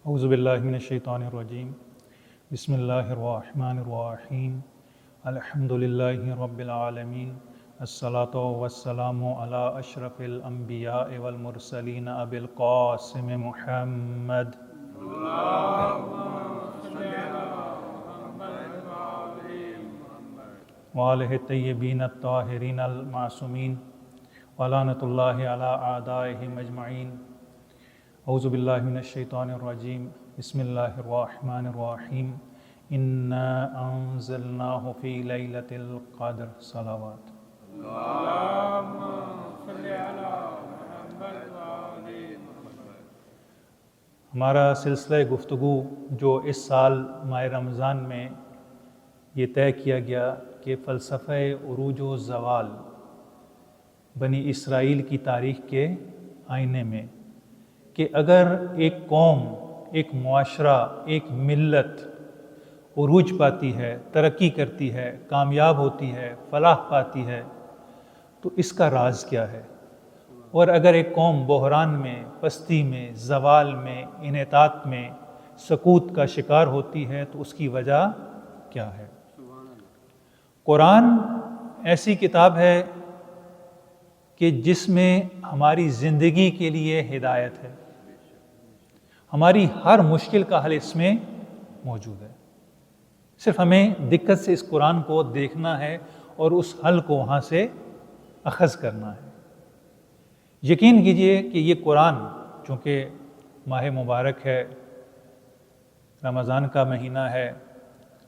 اعوذ باللہ من الشیطان الرجیم بسم اللہ الرحمن الرحیم الحمد للہ رب العالمین الصلاۃ والسلام علی اشرف الانبیاء والمرسلین ابی القاسم محمد وآلہ الطیبین الطاہرین المعصومین ولعنۃ اللہ علی اعدائہم اجمعین۔ اعوذ باللہ من الشیطان الرجیم بسم اللہ الرحمن الرحیم انا انزلناہ فی لیلۃ القدر صلوات۔ ہمارا سلسلہ گفتگو جو اس سال ماہ رمضان میں یہ طے کیا گیا کہ فلسفہ عروج و زوال بنی اسرائیل کی تاریخ کے آئینے میں، کہ اگر ایک قوم، ایک معاشرہ، ایک ملت عروج پاتی ہے، ترقی کرتی ہے، کامیاب ہوتی ہے، فلاح پاتی ہے، تو اس کا راز کیا ہے؟ اور اگر ایک قوم بحران میں، پستی میں، زوال میں، انحطاط میں، سقوط کا شکار ہوتی ہے تو اس کی وجہ کیا ہے؟ قرآن ایسی کتاب ہے کہ جس میں ہماری زندگی کے لیے ہدایت ہے، ہماری ہر مشکل کا حل اس میں موجود ہے۔ صرف ہمیں دقت سے اس قرآن کو دیکھنا ہے اور اس حل کو وہاں سے اخذ کرنا ہے۔ یقین کیجئے کہ یہ قرآن چونکہ ماہ مبارک ہے، رمضان کا مہینہ ہے،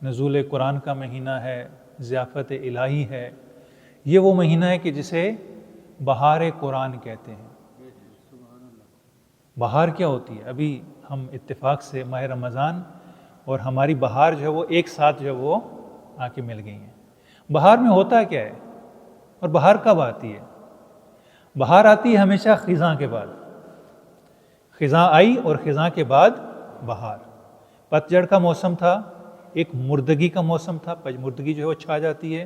نزول قرآن کا مہینہ ہے، ضیافت الہی ہے، یہ وہ مہینہ ہے کہ جسے بہار قرآن کہتے ہیں۔ بہار کیا ہوتی ہے؟ ابھی ہم اتفاق سے ماہ رمضان اور ہماری بہار جو ہے وہ ایک ساتھ جو ہے وہ آ کے مل گئی ہیں۔ بہار میں ہوتا کیا ہے اور بہار کب آتی ہے؟ بہار آتی ہے ہمیشہ خزاں کے بعد۔ خزاں آئی اور خزاں کے بعد بہار۔ پتجھڑ کا موسم تھا، ایک مردگی کا موسم تھا، مردگی جو ہے وہ چھا جاتی ہے،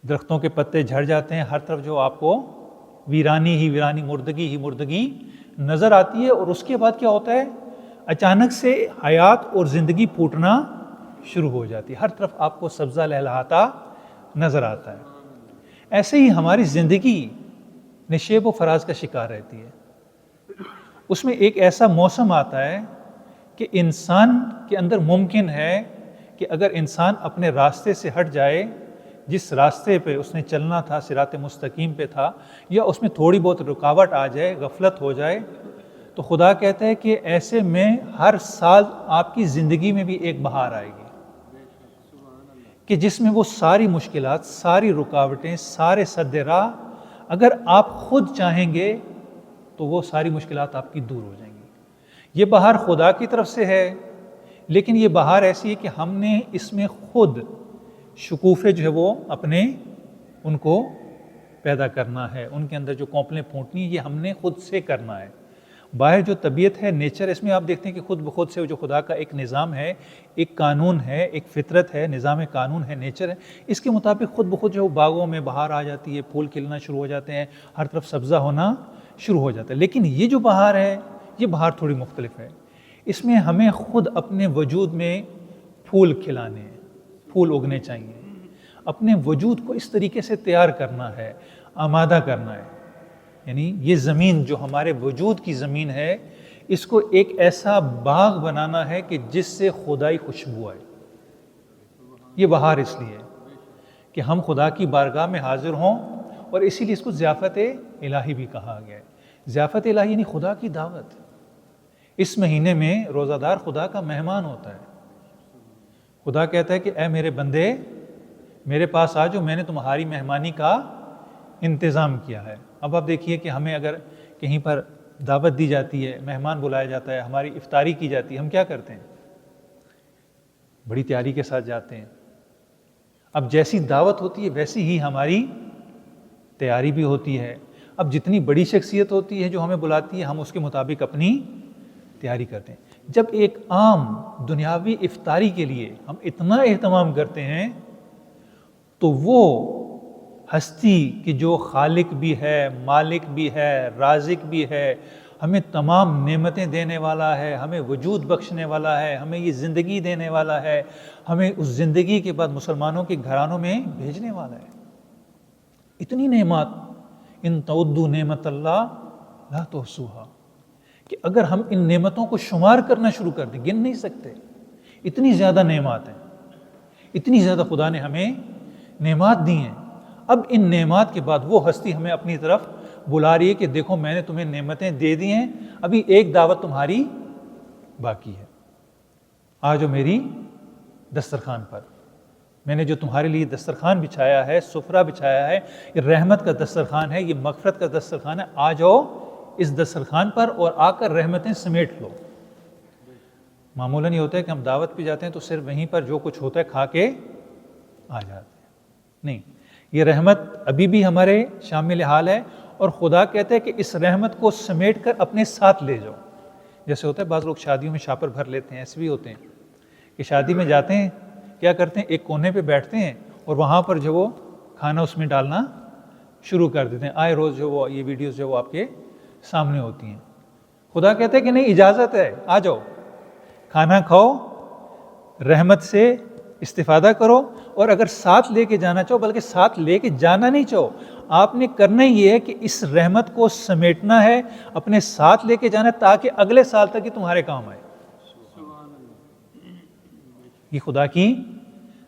درختوں کے پتے جھڑ جاتے ہیں، ہر طرف جو آپ کو ویرانی ہی ویرانی، مردگی ہی مردگی نظر آتی ہے، اور اس کے بعد کیا ہوتا ہے؟ اچانک سے حیات اور زندگی پھوٹنا شروع ہو جاتی ہے، ہر طرف آپ کو سبزہ لہلہاتا نظر آتا ہے۔ ایسے ہی ہماری زندگی نشیب و فراز کا شکار رہتی ہے۔ اس میں ایک ایسا موسم آتا ہے کہ انسان کے اندر ممکن ہے کہ اگر انسان اپنے راستے سے ہٹ جائے، جس راستے پہ اس نے چلنا تھا، صراط مستقیم پہ تھا، یا اس میں تھوڑی بہت رکاوٹ آ جائے، غفلت ہو جائے، تو خدا کہتا ہے کہ ایسے میں ہر سال آپ کی زندگی میں بھی ایک بہار آئے گی کہ جس میں وہ ساری مشکلات، ساری رکاوٹیں، سارے سد راہ، اگر آپ خود چاہیں گے تو وہ ساری مشکلات آپ کی دور ہو جائیں گی۔ یہ بہار خدا کی طرف سے ہے، لیکن یہ بہار ایسی ہے کہ ہم نے اس میں خود شکوفے جو ہے وہ اپنے ان کو پیدا کرنا ہے، ان کے اندر جو کونپلیں پھونٹنی ہے یہ ہم نے خود سے کرنا ہے۔ باہر جو طبیعت ہے، نیچر، اس میں آپ دیکھتے ہیں کہ خود بخود سے جو خدا کا ایک نظام ہے، ایک قانون ہے، ایک فطرت ہے، نظام قانون ہے، نیچر ہے، اس کے مطابق خود بخود جو باغوں میں بہار آ جاتی ہے، پھول کھلنا شروع ہو جاتے ہیں، ہر طرف سبزہ ہونا شروع ہو جاتا ہے۔ لیکن یہ جو بہار ہے، یہ بہار تھوڑی مختلف ہے۔ اس میں ہمیں خود اپنے وجود میں پھول کھلانے ہیں، پھول اگنے چاہیے، اپنے وجود کو اس طریقے سے تیار کرنا ہے، آمادہ کرنا ہے۔ یعنی یہ زمین جو ہمارے وجود کی زمین ہے، اس کو ایک ایسا باغ بنانا ہے کہ جس سے خدائی خوشبو آئے۔ یہ بہار اس لیے کہ ہم خدا کی بارگاہ میں حاضر ہوں، اور اسی لیے اس کو ضیافت الہی بھی کہا گیا ہے۔ ضیافت الہی یعنی خدا کی دعوت۔ اس مہینے میں روزہ دار خدا کا مہمان ہوتا ہے۔ خدا کہتا ہے کہ اے میرے بندے، میرے پاس آ جاؤ، میں نے تمہاری مہمانی کا انتظام کیا ہے۔ اب آپ دیکھیے کہ ہمیں اگر کہیں پر دعوت دی جاتی ہے، مہمان بلایا جاتا ہے، ہماری افطاری کی جاتی ہے، ہم کیا کرتے ہیں؟ بڑی تیاری کے ساتھ جاتے ہیں۔ اب جیسی دعوت ہوتی ہے ویسی ہی ہماری تیاری بھی ہوتی ہے۔ اب جتنی بڑی شخصیت ہوتی ہے جو ہمیں بلاتی ہے، ہم اس کے مطابق اپنی تیاری کرتے ہیں۔ جب ایک عام دنیاوی افطاری کے لیے ہم اتنا اہتمام کرتے ہیں، تو وہ ہستی کہ جو خالق بھی ہے، مالک بھی ہے، رازق بھی ہے، ہمیں تمام نعمتیں دینے والا ہے، ہمیں وجود بخشنے والا ہے، ہمیں یہ زندگی دینے والا ہے، ہمیں اس زندگی کے بعد مسلمانوں کے گھرانوں میں بھیجنے والا ہے۔ اتنی نعمت، ان تعدوا نعمت اللہ لا تحصوها، کہ اگر ہم ان نعمتوں کو شمار کرنا شروع کر دیں گن نہیں سکتے، اتنی زیادہ نعمات ہیں، اتنی زیادہ خدا نے ہمیں نعمات دی ہیں۔ اب ان نعمات کے بعد وہ ہستی ہمیں اپنی طرف بلا رہی ہے کہ دیکھو میں نے تمہیں نعمتیں دے دی ہیں، ابھی ایک دعوت تمہاری باقی ہے، آ جاؤ میری دسترخوان پر، میں نے جو تمہارے لیے دسترخوان بچھایا ہے، سفرہ بچھایا ہے، یہ رحمت کا دسترخوان ہے، یہ مغفرت کا دسترخوان ہے، آ جاؤ اس دسترخوان پر اور آ کر رحمتیں سمیٹ لو۔ معمولاً یہ ہوتا ہے کہ ہم دعوت پہ جاتے ہیں تو صرف وہیں پر جو کچھ ہوتا ہے کھا کے آ جاتے ہیں، نہیں، یہ رحمت ابھی بھی ہمارے شامل حال ہے، اور خدا کہتے ہیں کہ اس رحمت کو سمیٹ کر اپنے ساتھ لے جاؤ۔ جیسے ہوتا ہے بعض لوگ شادیوں میں شاپر بھر لیتے ہیں، ایسے بھی ہوتے ہیں کہ شادی میں جاتے ہیں، کیا کرتے ہیں، ایک کونے پہ بیٹھتے ہیں اور وہاں پر جو وہ کھانا اس میں ڈالنا شروع کر دیتے ہیں، آئے روز جو وہ یہ ویڈیوز جو وہ آپ کے سامنے ہوتی ہیں۔ خدا کہتے ہیں کہ نہیں، اجازت ہے، آ جاؤ، کھانا کھاؤ، رحمت سے استفادہ کرو، اور اگر ساتھ لے کے جانا چاہو، بلکہ ساتھ لے کے جانا نہیں چاہو، آپ نے کرنا یہ ہے کہ اس رحمت کو سمیٹنا ہے، اپنے ساتھ لے کے جانا ہے، تاکہ اگلے سال تک یہ تمہارے کام آئے۔ یہ خدا کی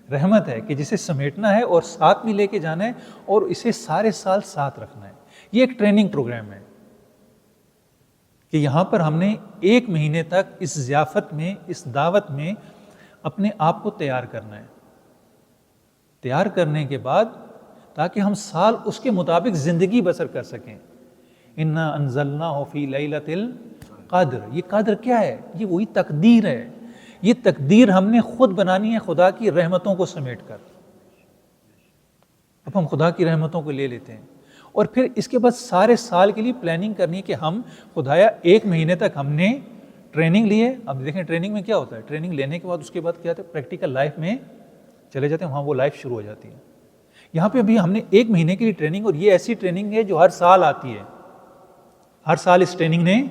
رحمت ہے کہ جسے سمیٹنا ہے اور ساتھ بھی لے کے جانا ہے، اور اسے سارے سال ساتھ رکھنا ہے۔ یہ ایک ٹریننگ پروگرام ہے کہ یہاں پر ہم نے 1 مہینے تک اس ضیافت میں، اس دعوت میں اپنے آپ کو تیار کرنا ہے۔ تیار کرنے کے بعد تاکہ ہم سال اس کے مطابق زندگی بسر کر سکیں۔ انا انزلناہ فی لیلۃ القدر، یہ قدر کیا ہے؟ یہ وہی تقدیر ہے۔ یہ تقدیر ہم نے خود بنانی ہے خدا کی رحمتوں کو سمیٹ کر۔ اب ہم خدا کی رحمتوں کو لے لیتے ہیں، اور پھر اس کے بعد سارے سال کے لیے پلاننگ کرنی ہے کہ ہم خدایا 1 مہینے تک ہم نے ٹریننگ لیے۔ اب دیکھیں ٹریننگ میں کیا ہوتا ہے، ٹریننگ لینے کے بعد اس کے بعد کیا ہوتا ہے، پریکٹیکل لائف میں چلے جاتے ہیں، وہاں وہ لائف شروع ہو جاتی ہے۔ یہاں پہ ابھی ہم نے 1 مہینے کی ٹریننگ، اور یہ ایسی ٹریننگ ہے جو ہر سال آتی ہے، ہر سال اس ٹریننگ نے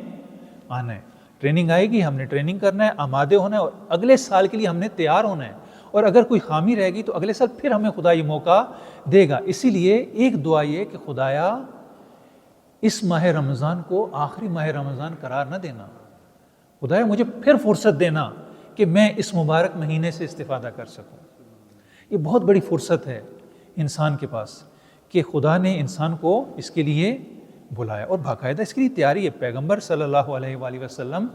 آنا ہے۔ ٹریننگ آئے گی، ہم نے ٹریننگ کرنا ہے، آمادے ہونا ہے، اور اگلے سال کے لیے ہم نے تیار ہونا ہے، اور اگر کوئی خامی رہے گی تو اگلے سال پھر ہمیں خدا یہ موقع دے گا۔ اسی لیے ایک دعا یہ کہ خدایا اس ماہ رمضان کو آخری ماہ رمضان قرار نہ دینا، خدایا مجھے پھر فرصت دینا کہ میں اس مبارک مہینے سے استفادہ کر سکوں۔ یہ بہت بڑی فرصت ہے انسان کے پاس کہ خدا نے انسان کو اس کے لیے بلایا، اور باقاعدہ اس کے لیے تیاری ہے۔ پیغمبر صلی اللہ علیہ وآلہ وسلم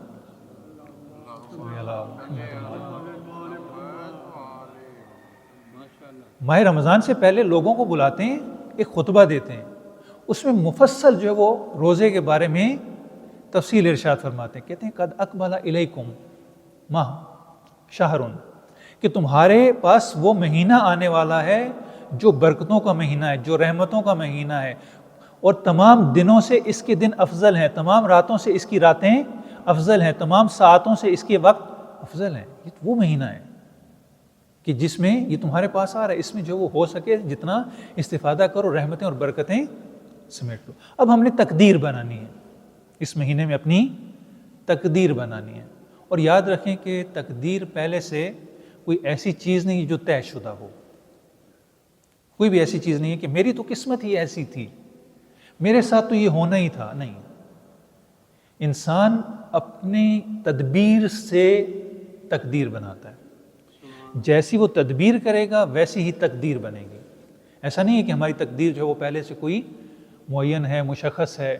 ماہ رمضان سے پہلے لوگوں کو بلاتے ہیں، ایک خطبہ دیتے ہیں، اس میں مفصل جو ہے وہ روزے کے بارے میں تفصیل ارشاد فرماتے ہیں۔ کہتے ہیں قد اقبل الیکم ماہ شہر، کہ تمہارے پاس وہ مہینہ آنے والا ہے جو برکتوں کا مہینہ ہے، جو رحمتوں کا مہینہ ہے، اور تمام دنوں سے اس کے دن افضل ہیں، تمام راتوں سے اس کی راتیں افضل ہیں، تمام ساعتوں سے اس کے وقت افضل ہیں۔ یہ وہ مہینہ ہے کہ جس میں یہ تمہارے پاس آ رہا ہے، اس میں جو وہ ہو سکے جتنا استفادہ کرو، رحمتیں اور برکتیں سمیٹ لو۔ اب ہم نے تقدیر بنانی ہے، اس مہینے میں اپنی تقدیر بنانی ہے، اور یاد رکھیں کہ تقدیر پہلے سے کوئی ایسی چیز نہیں جو طے شدہ ہو، کوئی بھی ایسی چیز نہیں ہے کہ میری تو قسمت ہی ایسی تھی، میرے ساتھ تو یہ ہونا ہی تھا، نہیں۔ انسان اپنی تدبیر سے تقدیر بناتا ہے، جیسی وہ تدبیر کرے گا ویسی ہی تقدیر بنے گی۔ ایسا نہیں ہے کہ ہماری تقدیر جو ہے وہ پہلے سے کوئی معین ہے، مشخص ہے،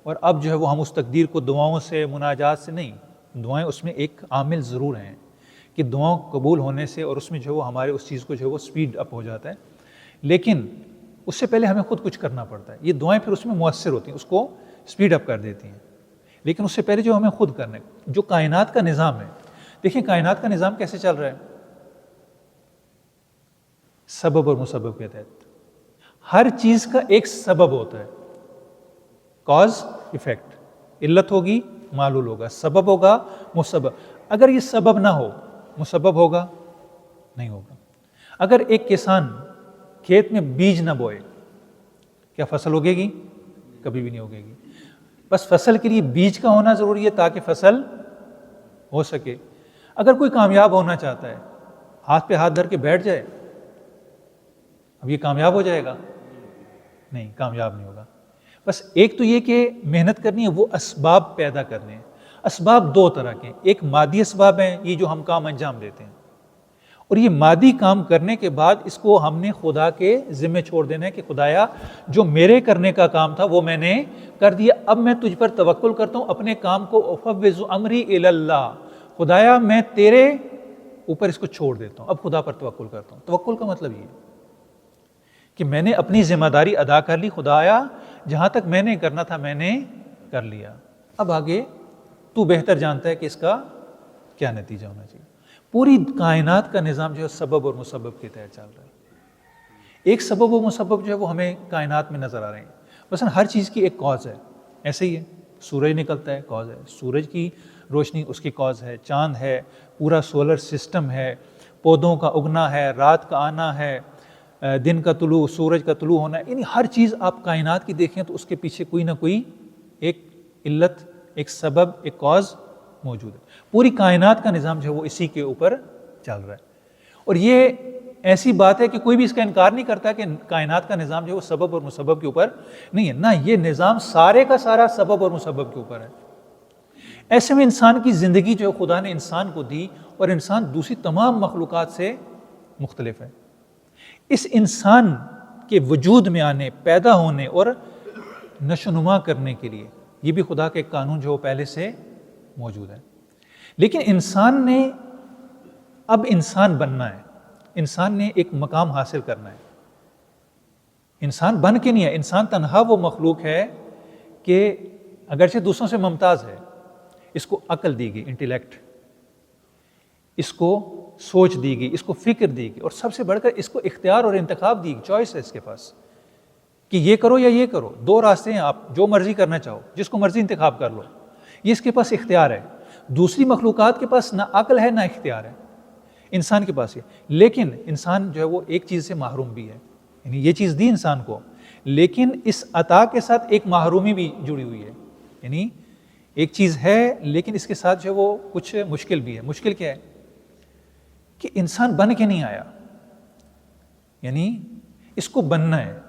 اور اب جو ہے وہ ہم اس تقدیر کو دعاؤں سے، مناجات سے نہیں، دعائیں اس میں ایک عامل ضرور ہیں کہ دعاؤں قبول ہونے سے اور اس میں جو وہ ہمارے اس چیز کو جو ہے وہ سپیڈ اپ ہو جاتا ہے، لیکن اس سے پہلے ہمیں خود کچھ کرنا پڑتا ہے۔ یہ دعائیں پھر اس میں مؤثر ہوتی ہیں، اس کو سپیڈ اپ کر دیتی ہیں، لیکن اس سے پہلے جو ہمیں خود کرنا ہے، جو کائنات کا نظام ہے۔ دیکھیں کائنات کا نظام کیسے چل رہا ہے، سبب اور مسبب کے تحت۔ ہر چیز کا ایک سبب ہوتا ہے، کاز ایفیکٹ، علت ہوگی معلول ہوگا، سبب ہوگا مسبب۔ اگر یہ سبب نہ ہو مسبب ہوگا نہیں ہوگا۔ اگر ایک کسان کھیت میں بیج نہ بوئے، کیا فصل اگے گی؟ کبھی بھی نہیں اگے گی۔ بس فصل کے لیے بیج کا ہونا ضروری ہے تاکہ فصل ہو سکے. اگر کوئی کامیاب ہونا چاہتا ہے ہاتھ پہ ہاتھ دھر کے بیٹھ جائے، اب یہ کامیاب ہو جائے گا؟ نہیں، کامیاب نہیں ہوگا. بس ایک تو یہ کہ محنت کرنی ہے، وہ اسباب پیدا کرنے ہیں. اسباب دو طرح کے، ایک مادی اسباب ہیں، یہ جو ہم کام انجام دیتے ہیں، اور یہ مادی کام کرنے کے بعد اس کو ہم نے خدا کے ذمہ چھوڑ دینا ہے کہ خدایا جو میرے کرنے کا کام تھا وہ میں نے کر دیا، اب میں تجھ پر توکل کرتا ہوں، اپنے کام کو افوض امری الی اللہ، خدایا میں تیرے اوپر اس کو چھوڑ دیتا ہوں، اب خدا پر توکل کرتا ہوں. توکل کا مطلب یہ ہے کہ میں نے اپنی ذمہ داری ادا کر لی، خدایا جہاں تک میں نے کرنا تھا میں نے کر لیا، اب آگے تو بہتر جانتا ہے کہ اس کا کیا نتیجہ ہونا چاہیے. پوری کائنات کا نظام جو ہے سبب اور مسبب کے تحت چل رہا ہے. ایک سبب و مسبب جو ہے وہ ہمیں کائنات میں نظر آ رہے ہیں. مثلا ہر چیز کی ایک کاز ہے، ایسے ہی ہے، سورج نکلتا ہے کاز ہے، سورج کی روشنی اس کی کاز ہے، چاند ہے، پورا سولر سسٹم ہے، پودوں کا اگنا ہے، رات کا آنا ہے، دن کا طلوع، سورج کا طلوع ہونا ہے. یعنی ہر چیز آپ کائنات کی دیکھیں تو اس کے پیچھے کوئی نہ کوئی ایک علت، ایک سبب، ایک کاز موجود ہے. پوری کائنات کا نظام جو ہے وہ اسی کے اوپر چل رہا ہے. اور یہ ایسی بات ہے کہ کوئی بھی اس کا انکار نہیں کرتا کہ کائنات کا نظام جو ہے وہ سبب اور مسبب کے اوپر نہیں ہے. نہ، یہ نظام سارے کا سارا سبب اور مسبب کے اوپر ہے. ایسے میں انسان کی زندگی جو خدا نے انسان کو دی، اور انسان دوسری تمام مخلوقات سے مختلف ہے. اس انسان کے وجود میں آنے، پیدا ہونے اور نشو و نما کرنے کے لیے یہ بھی خدا کا ایک قانون جو پہلے سے موجود ہے. لیکن انسان نے اب انسان بننا ہے، انسان نے ایک مقام حاصل کرنا ہے. انسان بن کے نہیں ہے، انسان تنہا وہ مخلوق ہے کہ اگرچہ دوسروں سے ممتاز ہے، اس کو عقل دی گئی، انٹیلیکٹ، اس کو سوچ دی گئی، اس کو فکر دی گئی، اور سب سے بڑھ کر اس کو اختیار اور انتخاب دی گئی، چوائس ہے اس کے پاس کہ یہ کرو یا یہ کرو. دو راستے ہیں، آپ جو مرضی کرنا چاہو، جس کو مرضی انتخاب کر لو. یہ اس کے پاس اختیار ہے. دوسری مخلوقات کے پاس نہ عقل ہے نہ اختیار ہے، انسان کے پاس ہے. لیکن انسان جو ہے وہ ایک چیز سے محروم بھی ہے، یعنی یہ چیز دی انسان کو، لیکن اس عطا کے ساتھ ایک محرومی بھی جڑی ہوئی ہے. یعنی ایک چیز ہے لیکن اس کے ساتھ جو ہے وہ کچھ مشکل بھی ہے. مشکل کیا ہے؟ کہ انسان بن کے نہیں آیا، یعنی اس کو بننا ہے.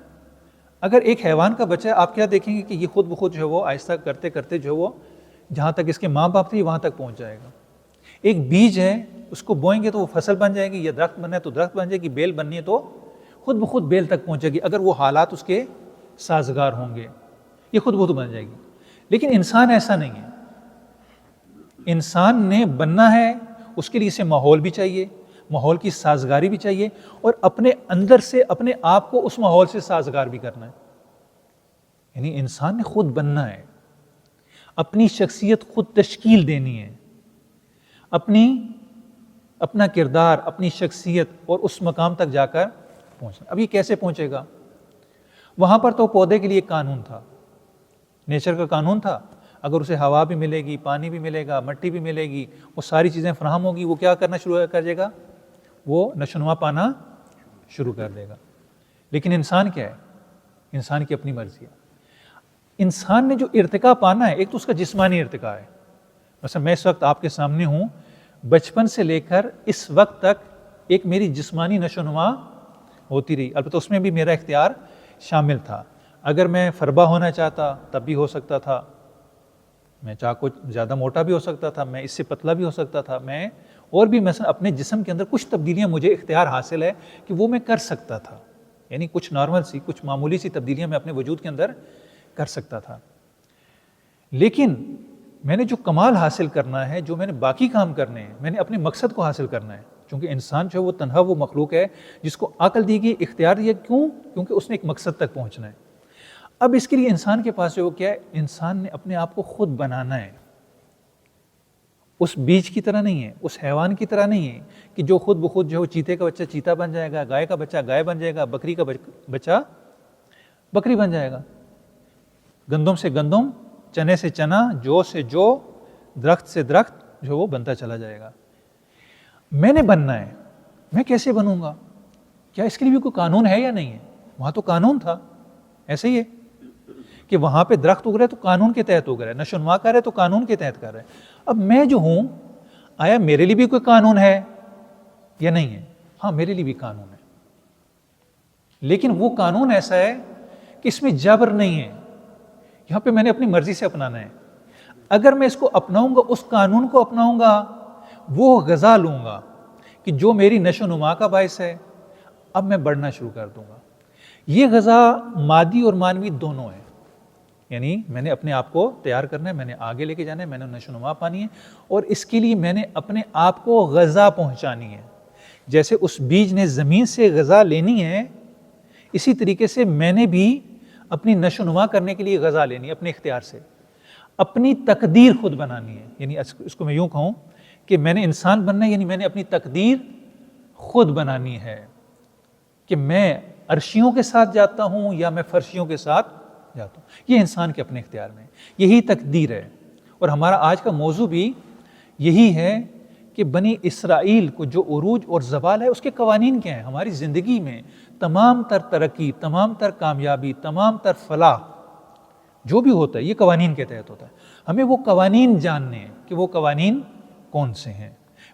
اگر ایک حیوان کا بچہ آپ کیا دیکھیں گے کہ یہ خود بخود جو ہے وہ آہستہ کرتے کرتے جو ہے وہ جہاں تک اس کے ماں باپ تھے وہاں تک پہنچ جائے گا. ایک بیج ہے، اس کو بوئیں گے تو وہ فصل بن جائے گی، یا درخت بننا ہے تو درخت بن جائے گی، بیل بننی ہے تو خود بخود بیل تک پہنچے گی اگر وہ حالات اس کے سازگار ہوں گے، یہ خود بخود بن جائے گی. لیکن انسان ایسا نہیں ہے. انسان نے بننا ہے، اس کے لیے اسے ماحول بھی چاہیے، ماحول کی سازگاری بھی چاہیے، اور اپنے اندر سے اپنے آپ کو اس ماحول سے سازگار بھی کرنا ہے. یعنی انسان نے خود بننا ہے، اپنی شخصیت خود تشکیل دینی ہے، اپنا کردار، اپنی شخصیت اور اس مقام تک جا کر پہنچنا. اب یہ کیسے پہنچے گا؟ وہاں پر تو پودے کے لیے ایک قانون تھا، نیچر کا قانون تھا. اگر اسے ہوا بھی ملے گی، پانی بھی ملے گا، مٹی بھی ملے گی، وہ ساری چیزیں فراہم ہوگی، وہ کیا کرنا شروع کر دے گا؟ وہ نشو و نما پانا شروع کر دے گا. لیکن انسان کیا ہے؟ انسان کی اپنی مرضی ہے. انسان نے جو ارتقا پانا ہے، ایک تو اس کا جسمانی ارتقا ہے. مثلا میں اس وقت آپ کے سامنے ہوں، بچپن سے لے کر اس وقت تک ایک میری جسمانی نشو و نما ہوتی رہی. البتہ اس میں بھی میرا اختیار شامل تھا. اگر میں فربا ہونا چاہتا تب بھی ہو سکتا تھا، میں چاہ کو زیادہ موٹا بھی ہو سکتا تھا، میں اس سے پتلا بھی ہو سکتا تھا، میں اور بھی مثلا اپنے جسم کے اندر کچھ تبدیلیاں مجھے اختیار حاصل ہے کہ وہ میں کر سکتا تھا. یعنی کچھ نارمل سی، کچھ معمولی سی تبدیلیاں میں اپنے وجود کے اندر کر سکتا تھا. لیکن میں نے جو کمال حاصل کرنا ہے، جو میں نے باقی کام کرنے ہیں، میں نے اپنے مقصد کو حاصل کرنا ہے. چونکہ انسان جو ہے وہ تنہا وہ مخلوق ہے جس کو عقل دی گئی، اختیار دیا. کیوں؟ کیونکہ اس نے ایک مقصد تک پہنچنا ہے. اب اس کے لیے انسان کے پاس جو کیا ہے؟ انسان نے اپنے آپ کو خود بنانا ہے. اس بیج کی طرح نہیں ہے، اس حیوان کی طرح نہیں ہے کہ جو خود بخود جو چیتے کا بچہ چیتا بن جائے گا، گائے کا بچہ گائے بن جائے گا، بکری کا بچہ بکری بن جائے گا. گندم سے گندم، چنے سے چنا، جو سے جو، درخت سے درخت جو وہ بنتا چلا جائے گا. میں نے بننا ہے. میں کیسے بنوں گا؟ کیا اس کے لیے بھی کوئی قانون ہے یا نہیں ہے؟ وہاں تو قانون تھا. ایسے ہی ہے کہ وہاں پہ درخت اگ رہا ہے تو قانون کے تحت اگ رہا ہے، نشو نما کر رہا ہے تو قانون کے تحت کر رہا ہے. اب میں جو ہوں، آیا میرے لیے بھی کوئی قانون ہے یا نہیں ہے؟ ہاں میرے لیے بھی قانون ہے، لیکن وہ قانون ایسا ہے کہ اس میں جبر نہیں ہے. یہاں پہ میں نے اپنی مرضی سے اپنانا ہے. اگر میں اس کو اپناؤں گا، اس قانون کو اپناؤں گا، وہ غذا لوں گا کہ جو میری نشو نما کا باعث ہے، اب میں بڑھنا شروع کر دوں گا. یہ غذا مادی اور مانوی دونوں ہے. یعنی میں نے اپنے آپ کو تیار کرنا ہے، میں نے آگے لے کے جانا ہے، میں نے نشو نما پانی ہے، اور اس کے لیے میں نے اپنے آپ کو غذا پہنچانی ہے. جیسے اس بیج نے زمین سے غذا لینی ہے، اسی طریقے سے میں نے بھی اپنی نشو نما کرنے کے لیے غذا لینی ہے اپنے اختیار سے. اپنی تقدیر خود بنانی ہے. یعنی اس کو میں یوں کہوں کہ میں نے انسان بننا ہے، یعنی میں نے اپنی تقدیر خود بنانی ہے کہ میں عرشیوں کے ساتھ جاتا ہوں یا میں فرشیوں کے ساتھ جاتا ہوں. یہ انسان کے اپنے اختیار میں، یہی تقدیر ہے. اور ہمارا آج کا موضوع بھی یہی ہے کہ بنی اسرائیل کو جو عروج اور زوال ہے، اس کے قوانین کیا ہیں. ہماری زندگی میں تمام تر ترقی، تمام تر کامیابی، تمام تر فلاح جو بھی ہوتا ہے یہ قوانین کے تحت ہوتا ہے. ہمیں وہ قوانین جاننے ہیں کہ وہ قوانین کون سے ہیں.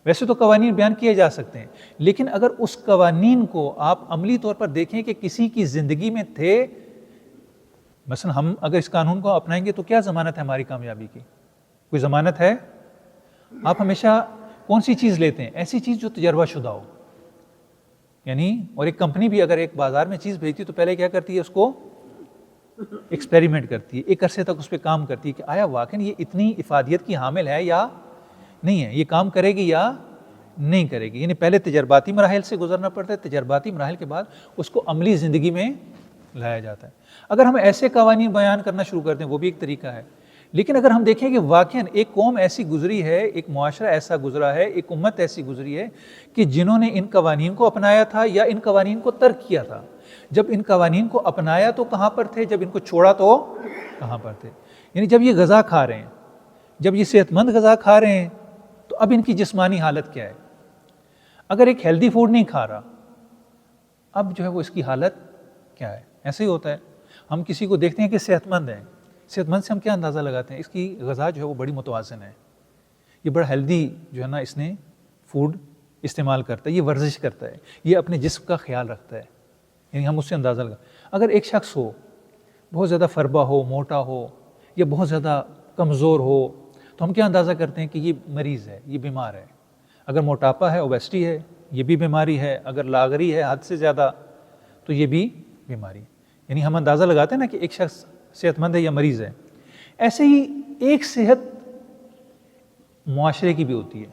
ویسے تو قوانین بیان کیے جا سکتے ہیں، لیکن اگر اس قوانین کو آپ عملی طور پر دیکھیں کہ کسی کی زندگی میں تھے، مثلا ہم اگر اس قانون کو اپنائیں گے تو کیا ضمانت ہے ہماری کامیابی کی؟ کوئی ضمانت ہے؟ آپ ہمیشہ کون سی چیز لیتے ہیں؟ ایسی چیز جو تجربہ شدہ ہو. یعنی اور ایک کمپنی بھی اگر ایک بازار میں چیز بھیجتی ہے تو پہلے کیا کرتی ہے؟ اس کو ایکسپیریمنٹ کرتی ہے، ایک عرصے تک اس پہ کام کرتی ہے کہ آیا واقعی یہ اتنی افادیت کی حامل ہے یا نہیں ہے، یہ کام کرے گی یا نہیں کرے گی. یعنی پہلے تجرباتی مراحل سے گزرنا پڑتا ہے، تجرباتی مراحل کے بعد اس کو عملی زندگی میں لایا جاتا ہے. اگر ہم ایسے قوانین بیان کرنا شروع کر دیں وہ بھی ایک طریقہ ہے. لیکن اگر ہم دیکھیں کہ واقعاً ایک قوم ایسی گزری ہے، ایک معاشرہ ایسا گزرا ہے، ایک امت ایسی گزری ہے کہ جنہوں نے ان قوانین کو اپنایا تھا یا ان قوانین کو ترک کیا تھا. جب ان قوانین کو اپنایا تو کہاں پر تھے، جب ان کو چھوڑا تو کہاں پر تھے. یعنی جب یہ غذا کھا رہے ہیں، جب یہ صحت مند غذا کھا رہے ہیں تو اب ان کی جسمانی حالت کیا ہے. اگر ایک ہیلدی فوڈ نہیں کھا رہا، اب جو ہے وہ اس کی حالت کیا ہے. ایسے ہی ہوتا ہے، ہم کسی کو دیکھتے ہیں کہ صحت مند ہے، صحت مند سے ہم کیا اندازہ لگاتے ہیں؟ اس کی غذا جو ہے وہ بڑی متوازن ہے، یہ بڑا ہیلدی جو ہے نا اس نے فوڈ استعمال کرتا ہے، یہ ورزش کرتا ہے، یہ اپنے جسم کا خیال رکھتا ہے. یعنی ہم اس سے اندازہ لگا. اگر ایک شخص ہو بہت زیادہ فربا ہو، موٹا ہو یا بہت زیادہ کمزور ہو تو ہم کیا اندازہ کرتے ہیں کہ یہ مریض ہے، یہ بیمار ہے. اگر موٹاپا ہے، اوبیسٹی ہے، یہ بھی بیماری ہے. اگر لاغری ہے حد سے زیادہ تو یہ بھی بیماری. یعنی ہم اندازہ لگاتے ہیں نا کہ ایک شخص صحت مند ہے یا مریض ہے. ایسے ہی ایک صحت معاشرے کی بھی ہوتی ہے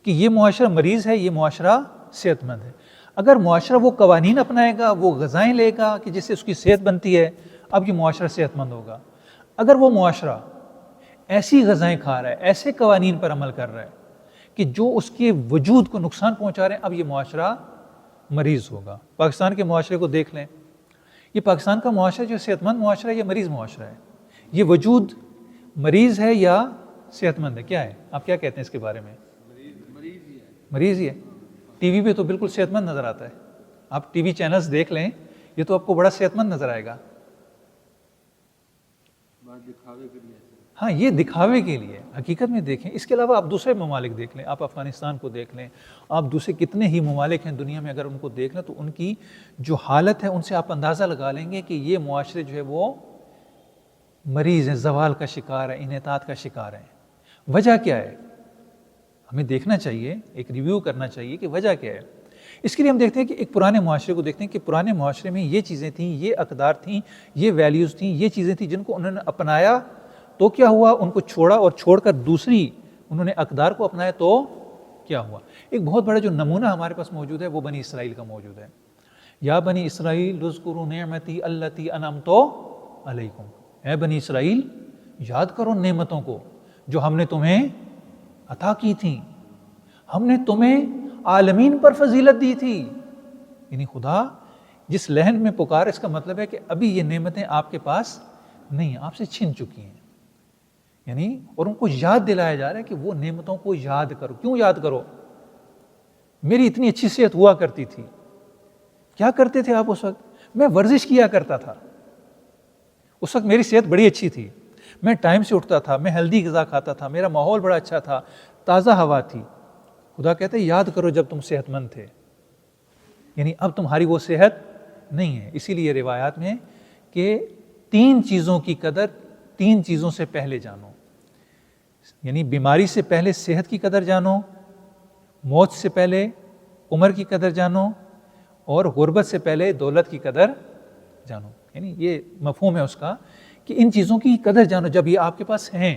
کہ یہ معاشرہ مریض ہے، یہ معاشرہ صحت مند ہے. اگر معاشرہ وہ قوانین اپنائے گا، وہ غذائیں لے گا کہ جس سے اس کی صحت بنتی ہے، اب یہ معاشرہ صحت مند ہوگا. اگر وہ معاشرہ ایسی غذائیں کھا رہا ہے، ایسے قوانین پر عمل کر رہا ہے کہ جو اس کے وجود کو نقصان پہنچا رہے ہیں، اب یہ معاشرہ مریض ہوگا. پاکستان کے معاشرے کو دیکھ لیں، یہ پاکستان کا معاشرہ جو صحت مند معاشرہ ہے یا مریض معاشرہ ہے؟ یہ وجود مریض ہے یا صحت مند ہے؟ کیا ہے؟ آپ کیا کہتے ہیں اس کے بارے میں؟ مریض ہی ہے. ٹی وی پہ تو بالکل صحت مند نظر آتا ہے. آپ ٹی وی چینلز دیکھ لیں، یہ تو آپ کو بڑا صحت مند نظر آئے گا. ہاں یہ دکھاوے کے لیے، حقیقت میں دیکھیں. اس کے علاوہ آپ دوسرے ممالک دیکھ لیں، آپ افغانستان کو دیکھ لیں، آپ دوسرے کتنے ہی ممالک ہیں دنیا میں، اگر ان کو دیکھ لیں تو ان کی جو حالت ہے ان سے آپ اندازہ لگا لیں گے کہ یہ معاشرے جو ہے وہ مریض ہیں، زوال کا شکار ہے، انحطاط کا شکار ہیں. وجہ کیا ہے؟ ہمیں دیکھنا چاہیے، ایک ریویو کرنا چاہیے کہ وجہ کیا ہے. اس کے لیے ہم دیکھتے ہیں کہ ایک پرانے معاشرے کو دیکھتے ہیں کہ پرانے معاشرے میں یہ چیزیں تھیں، یہ اقدار تھیں، یہ ویلیوز تھیں، یہ چیزیں تھیں جن کو انہوں نے اپنایا تو کیا ہوا، ان کو چھوڑا اور چھوڑ کر دوسری انہوں نے اقدار کو اپنایا تو کیا ہوا. ایک بہت بڑا جو نمونہ ہمارے پاس موجود ہے وہ بنی اسرائیل کا موجود ہے. یا بنی اسرائیل اذکروا نعمتی التی انعمت علیکم. اے بنی اسرائیل یاد کرو نعمتوں کو جو ہم نے تمہیں عطا کی تھیں، ہم نے تمہیں عالمین پر فضیلت دی تھی. یعنی خدا جس لہن میں پکار، اس کا مطلب ہے کہ ابھی یہ نعمتیں آپ کے پاس نہیں، آپ سے چھن چکی ہیں. یعنی اور ان کو یاد دلایا جا رہا ہے کہ وہ نعمتوں کو یاد کرو. کیوں یاد کرو؟ میری اتنی اچھی صحت ہوا کرتی تھی. کیا کرتے تھے آپ اس وقت؟ میں ورزش کیا کرتا تھا. اس وقت میری صحت بڑی اچھی تھی، میں ٹائم سے اٹھتا تھا، میں ہیلدی غذا کھاتا تھا، میرا ماحول بڑا اچھا تھا، تازہ ہوا تھی. خدا کہتے ہیں یاد کرو جب تم صحت مند تھے، یعنی اب تمہاری وہ صحت نہیں ہے. اسی لیے روایات میں کہ 3 چیزوں کی قدر 3 چیزوں سے پہلے جانو، یعنی بیماری سے پہلے صحت کی قدر جانو، موت سے پہلے عمر کی قدر جانو، اور غربت سے پہلے دولت کی قدر جانو. یعنی یہ مفہوم ہے اس کا کہ ان چیزوں کی قدر جانو جب یہ آپ کے پاس ہیں،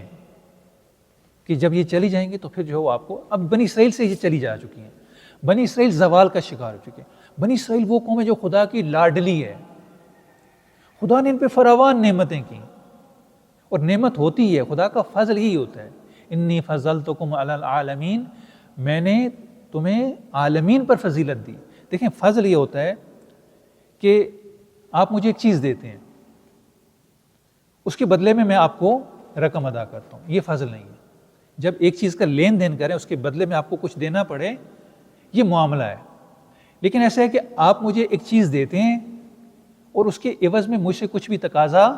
کہ جب یہ چلی جائیں گے تو پھر جو ہے وہ آپ کو. اب بنی اسرائیل سے یہ چلی جا چکی ہیں، بنی اسرائیل زوال کا شکار ہو چکے ہیں. بنی اسرائیل وہ قوم ہے جو خدا کی لاڈلی ہے، خدا نے ان پہ فراوان نعمتیں کی، اور نعمت ہوتی ہے، خدا کا فضل ہی ہوتا ہے. انی فضلتکم علی العالمین، میں نے تمہیں عالمین پر فضیلت دی. دیکھیں فضل یہ ہوتا ہے کہ آپ مجھے ایک چیز دیتے ہیں، اس کے بدلے میں آپ کو رقم ادا کرتا ہوں، یہ فضل نہیں ہے. جب ایک چیز کا لین دین کریں اس کے بدلے میں آپ کو کچھ دینا پڑے، یہ معاملہ ہے. لیکن ایسا ہے کہ آپ مجھے ایک چیز دیتے ہیں اور اس کے عوض میں مجھ سے کچھ بھی تقاضا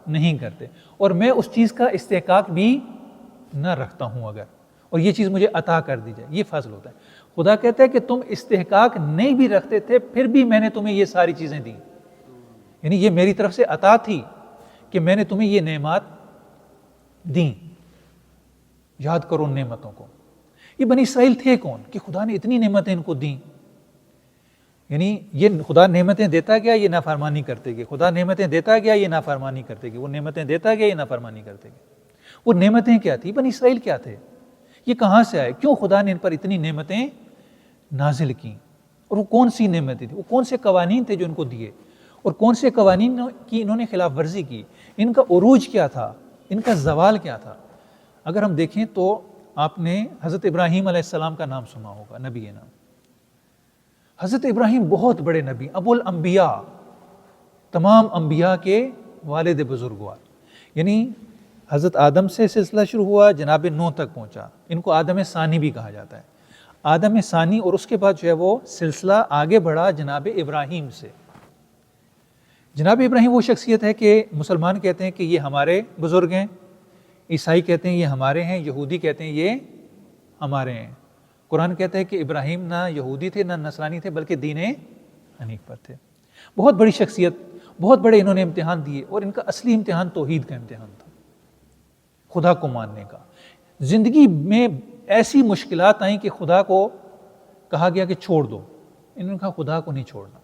نہیں کرتے، اور میں اس چیز کا استحقاق بھی نہ رکھتا ہوں اگر، اور یہ چیز مجھے عطا کر دی جائے، یہ فضل ہوتا ہے. خدا کہتا ہے کہ تم استحقاق نہیں بھی رکھتے تھے پھر بھی میں نے تمہیں یہ ساری چیزیں دی، یعنی یہ میری طرف سے عطا تھی کہ میں نے تمہیں یہ نعمات دیں. یاد کرو ان نعمتوں کو. یہ بنی اسرائیل تھے کون کہ خدا نے اتنی نعمتیں ان کو دیں؟ یعنی یہ خدا نعمتیں دیتا گیا، یہ نافرمانی کرتے گئے، خدا نعمتیں دیتا گیا، یہ نافرمانی کرتے گئے، وہ نعمتیں دیتا گیا، یہ نافرمانی کرتے گئے. وہ نعمتیں کیا تھی؟ بنی اسرائیل کیا تھے؟ یہ کہاں سے آئے؟ کیوں خدا نے ان پر اتنی نعمتیں نازل کی؟ اور وہ کون سی نعمتیں تھیں؟ وہ کون سے قوانین تھے جو ان کو دیے؟ اور کون سے قوانین کی انہوں نے خلاف ورزی کی؟ ان کا عروج کیا تھا؟ ان کا زوال کیا تھا؟ اگر ہم دیکھیں تو آپ نے حضرت ابراہیم علیہ السلام کا نام سنا ہوگا، نبی نام. حضرت ابراہیم بہت بڑے نبی، ابو الانبیاء، تمام انبیاء کے والد بزرگوار. یعنی حضرت آدم سے سلسلہ شروع ہوا، جناب نوح تک پہنچا. ان کو آدم ثانی بھی کہا جاتا ہے، آدم ثانی. اور اس کے بعد جو ہے وہ سلسلہ آگے بڑھا جناب ابراہیم سے. جناب ابراہیم وہ شخصیت ہے کہ مسلمان کہتے ہیں کہ یہ ہمارے بزرگ ہیں، عیسائی کہتے ہیں یہ ہمارے ہیں، یہودی کہتے ہیں یہ ہمارے ہیں. قرآن کہتا ہے کہ ابراہیم نہ یہودی تھے نہ نصرانی تھے بلکہ دین حنیف پر تھے. بہت بڑی شخصیت، بہت بڑے انہوں نے امتحان دیے، اور ان کا اصلی امتحان توحید کا امتحان تھا، خدا کو ماننے کا. زندگی میں ایسی مشکلات آئیں کہ خدا کو کہا گیا کہ چھوڑ دو، انہوں نے کہا خدا کو نہیں چھوڑنا،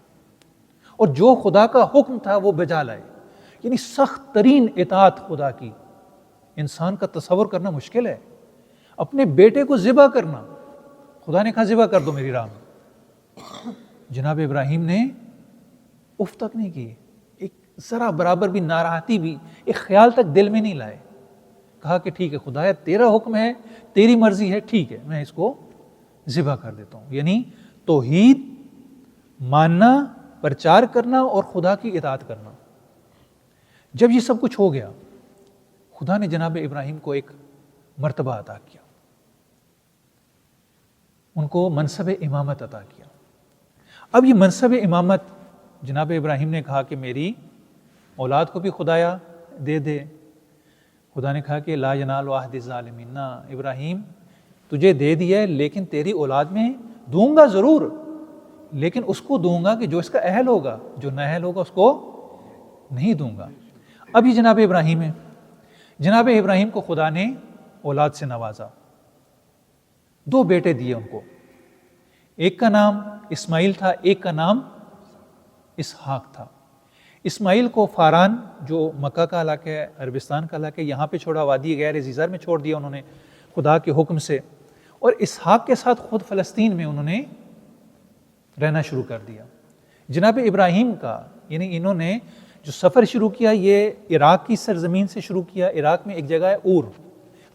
اور جو خدا کا حکم تھا وہ بجا لائے. یعنی سخت ترین اطاعت خدا کی انسان کا تصور کرنا مشکل ہے. اپنے بیٹے کو ذبح کرنا، خدا نے کہا ذبح کر دو میری راہ میں، جناب ابراہیم نے اف تک نہیں کی، ایک ذرا برابر بھی ناراحتی بھی ایک خیال تک دل میں نہیں لائے. کہا کہ ٹھیک ہے خدایا تیرا حکم ہے، تیری مرضی ہے، ٹھیک ہے میں اس کو ذبح کر دیتا ہوں. یعنی توحید ماننا، پرچار کرنا اور خدا کی اطاعت کرنا. جب یہ سب کچھ ہو گیا، خدا نے جناب ابراہیم کو ایک مرتبہ عطا کیا، ان کو منصب امامت عطا کیا. اب یہ منصب امامت جناب ابراہیم نے کہا کہ میری اولاد کو بھی خدایا دے دے. خدا نے کہا کہ لا ینال عہد الظالمین، نہ ابراہیم تجھے دے دیا ہے لیکن تیری اولاد میں دوں گا ضرور، لیکن اس کو دوں گا کہ جو اس کا اہل ہوگا، جو نااہل ہوگا اس کو نہیں دوں گا. اب یہ جناب ابراہیم ہے، جناب ابراہیم کو خدا نے اولاد سے نوازا، 2 بیٹے دیے ان کو. ایک کا نام اسماعیل تھا، ایک کا نام اسحاق تھا. اسماعیل کو فاران جو مکہ کا علاقہ ہے، عربستان کا علاقہ ہے، یہاں پہ چھوڑا، وادی غیر زیزر میں چھوڑ دیا انہوں نے خدا کے حکم سے. اور اسحاق کے ساتھ خود فلسطین میں انہوں نے رہنا شروع کر دیا. جناب ابراہیم کا یعنی انہوں نے جو سفر شروع کیا یہ عراق کی سرزمین سے شروع کیا. عراق میں ایک جگہ ہے اور،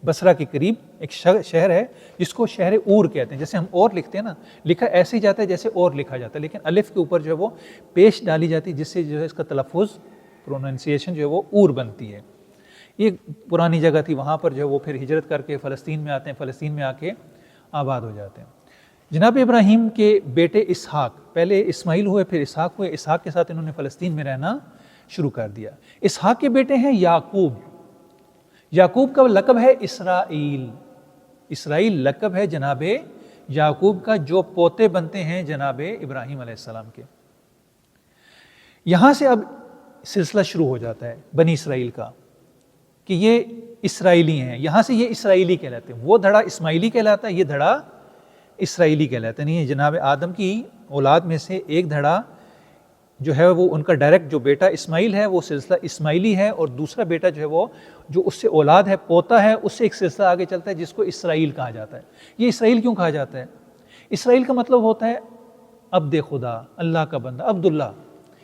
بصرہ کے قریب ایک شہر ہے جس کو شہر اور کہتے ہیں. جیسے ہم اور لکھتے ہیں نا، لکھا ایسے ہی جاتا ہے جیسے اور لکھا جاتا ہے، لیکن الف کے اوپر جو ہے وہ پیش ڈالی جاتی ہے جس سے جو ہے اس کا تلفظ، پروننسیشن جو ہے وہ اور بنتی ہے. یہ پرانی جگہ تھی، وہاں پر جو ہے وہ پھر ہجرت کر کے فلسطین میں آتے ہیں، فلسطین میں آ کے آباد ہو جاتے ہیں. جناب ابراہیم کے بیٹے اسحاق، پہلے اسماعیل ہوئے پھر اسحاق ہوئے، اسحاق کے ساتھ انہوں نے فلسطین میں رہنا شروع کر دیا. اسحاق کے بیٹے ہیں یعقوب. یعقوب کا لقب ہے اسرائیل. اسرائیل لقب ہے جناب یعقوب کا، جو پوتے بنتے ہیں جناب ابراہیم علیہ السلام کے. یہاں سے اب سلسلہ شروع ہو جاتا ہے بنی اسرائیل کا کہ یہ اسرائیلی ہیں. یہاں سے یہ اسرائیلی کہلاتے ہیں. وہ دھڑا اسماعیلی کہلاتا ہے، یہ دھڑا اسرائیلی کہلاتا ہے. نہیں، جناب آدم کی اولاد میں سے ایک دھڑا جو ہے وہ ان کا ڈائریکٹ جو بیٹا اسماعیل ہے وہ سلسلہ اسماعیلی ہے، اور دوسرا بیٹا جو ہے وہ جو اس سے اولاد ہے، پوتا ہے، اس سے ایک سلسلہ آگے چلتا ہے جس کو اسرائیل کہا جاتا ہے. یہ اسرائیل کیوں کہا جاتا ہے؟ اسرائیل کا مطلب ہوتا ہے عبد خدا، اللہ کا بندہ. عبداللہ